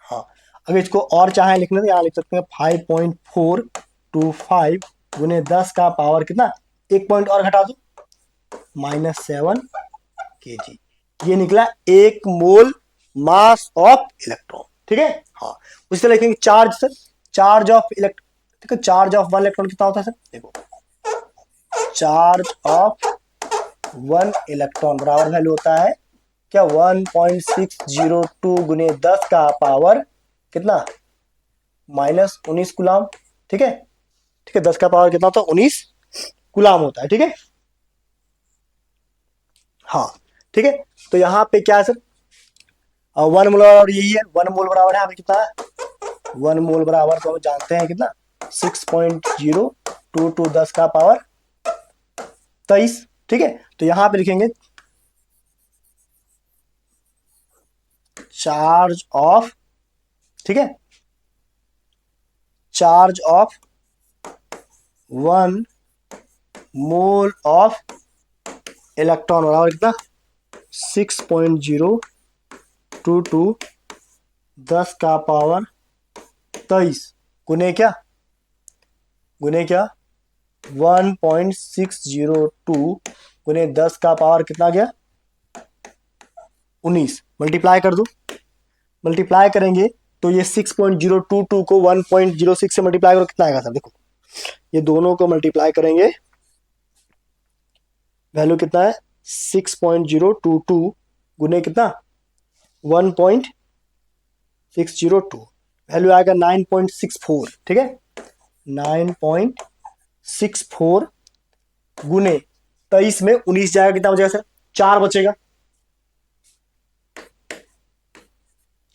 हाँ, अगर इसको और चाहे लिखने तो यहाँ लिख सकते हैं 5.425 गुने 10 का पावर कितना, एक पॉइंट और घटा दो -7 kg, ये निकला 1 मोल मास ऑफ इलेक्ट्रॉन, ठीक है। हाँ, उसी तरह लिखेंगे charge sir, charge of electron, ठीक है, चार्ज ऑफ 1 इलेक्ट्रॉन कितना होता है सर, देखो चार्ज ऑफ 1 इलेक्ट्रॉन बराबर वैल्यू होता है क्या 1.602 गुने 10 का पावर कितना -19 कूलाम, ठीक है, ठीक है, 10 का पावर कितना होता है 19 कूलाम होता है, ठीक है। हाँ ठीक है, तो यहाँ पे क्या है सर 1 मोल बराबर यही है, 1 मोल बराबर है हमें कितना है 1 मोल बराबर तो हम जानते हैं कितना 6.022, 10 का पावर 23, ठीक है। तो यहां पे लिखेंगे चार्ज ऑफ, ठीक है, charge of 1 mole of electron बराबर कितना 6.022, 10 का पावर 23 गुने क्या 1.602 गुने 10 का पावर कितना गया 19, मल्टीप्लाई कर दो, मल्टीप्लाई करेंगे तो ये 6.022 को 1.06 से मल्टीप्लाई करो, कितना आएगा सर, देखो ये दोनों को मल्टीप्लाई करेंगे, वैल्यू कितना है 6.022 गुने कितना 1.602, वैल्यू आएगा 9.64, ठीक है, 9.64 गुने 23 में 19 जाएगा, कितना बचेगा सर 4 बचेगा,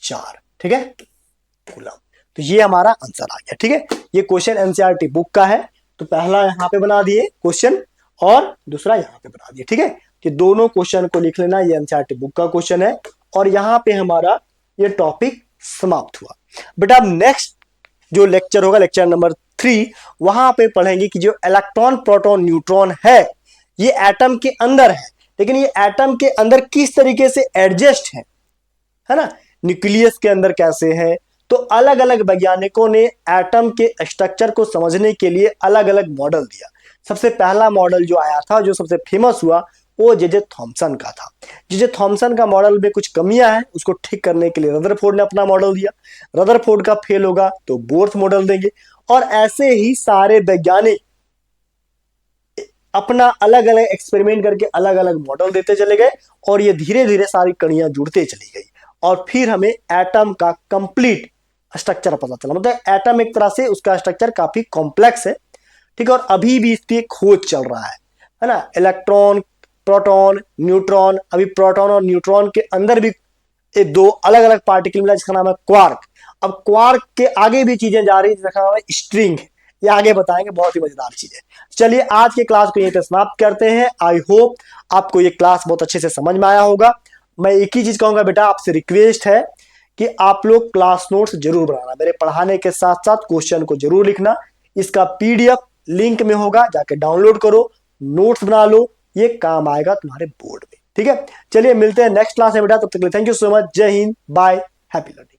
4, ठीक है कूलम। तो ये हमारा आंसर आ गया, ठीक है। ये क्वेश्चन एनसीईआरटी बुक का है, तो पहला यहां पे बना दिए क्वेश्चन और दूसरा यहां पे बना दिए, ठीक है। कि दोनों क्वेश्चन को लिख लेना, ये एनसीईआरटी बुक का क्वेश्चन है और यहां पे हमारा ये टॉपिक समाप्त हुआ। बेटा अब नेक्स्ट जो लेक्चर होगा लेक्चर नंबर 3, वहां पे पढ़ेंगे कि जो इलेक्ट्रॉन प्रोटॉन न्यूट्रॉन है ये एटम के अंदर है, लेकिन ये एटम के अंदर किस तरीके से एडजस्ट है ना, न्यूक्लियस के अंदर कैसे है। तो अलग अलग वैज्ञानिकों ने एटम के स्ट्रक्चर को समझने के लिए अलग अलग मॉडल दिया। सबसे पहला मॉडल जो आया था, जो सबसे फेमस हुआ, वो जे थॉमसन का था। जे थॉमसन का मॉडल में कुछ कमियां हैं, उसको ठीक करने के लिए रदरफोर्ड ने अपना मॉडल दिया। रदरफोर्ड का फेल होगा तो बोर्थ मॉडल देंगे, और ऐसे ही सारे वैज्ञानिक अपना अलग अलग एक्सपेरिमेंट करके अलग अलग मॉडल देते चले गए, और ये धीरे धीरे सारी कड़ियां जुड़ते चली गई, और फिर हमें एटम का कंप्लीट स्ट्रक्चर पता चला। मतलब एटम एक तरह से उसका स्ट्रक्चर काफी कॉम्प्लेक्स है, ठीक है, और अभी भी इसकी खोज चल रहा है ना। इलेक्ट्रॉन, प्रोटॉन, न्यूट्रॉन, अभी प्रोटॉन और न्यूट्रॉन के अंदर भी ये दो अलग अलग पार्टिकल मिला जिसका नाम है क्वार्क। अब क्वार्क के आगे भी चीजें जा रही है जिसका नाम है स्ट्रिंग, ये आगे बताएंगे, बहुत ही मजेदार चीज है। चलिए आज के क्लास को यहीं पे समाप्त करते हैं। आई होप आपको ये क्लास बहुत अच्छे से समझ में आया होगा। मैं एक ही चीज कहूंगा बेटा, आपसे रिक्वेस्ट है कि आप लोग क्लास नोट्स जरूर बनाना, मेरे पढ़ाने के साथ साथ क्वेश्चन को जरूर लिखना। इसका पीडीएफ लिंक में होगा, जाके डाउनलोड करो, नोट्स बना लो, ये काम आएगा तुम्हारे बोर्ड में। ठीक है, चलिए मिलते हैं नेक्स्ट क्लास में बेटा, तब तक के लिए थैंक यू सो मच। जय हिंद, बाय, हैप्पी लर्निंग।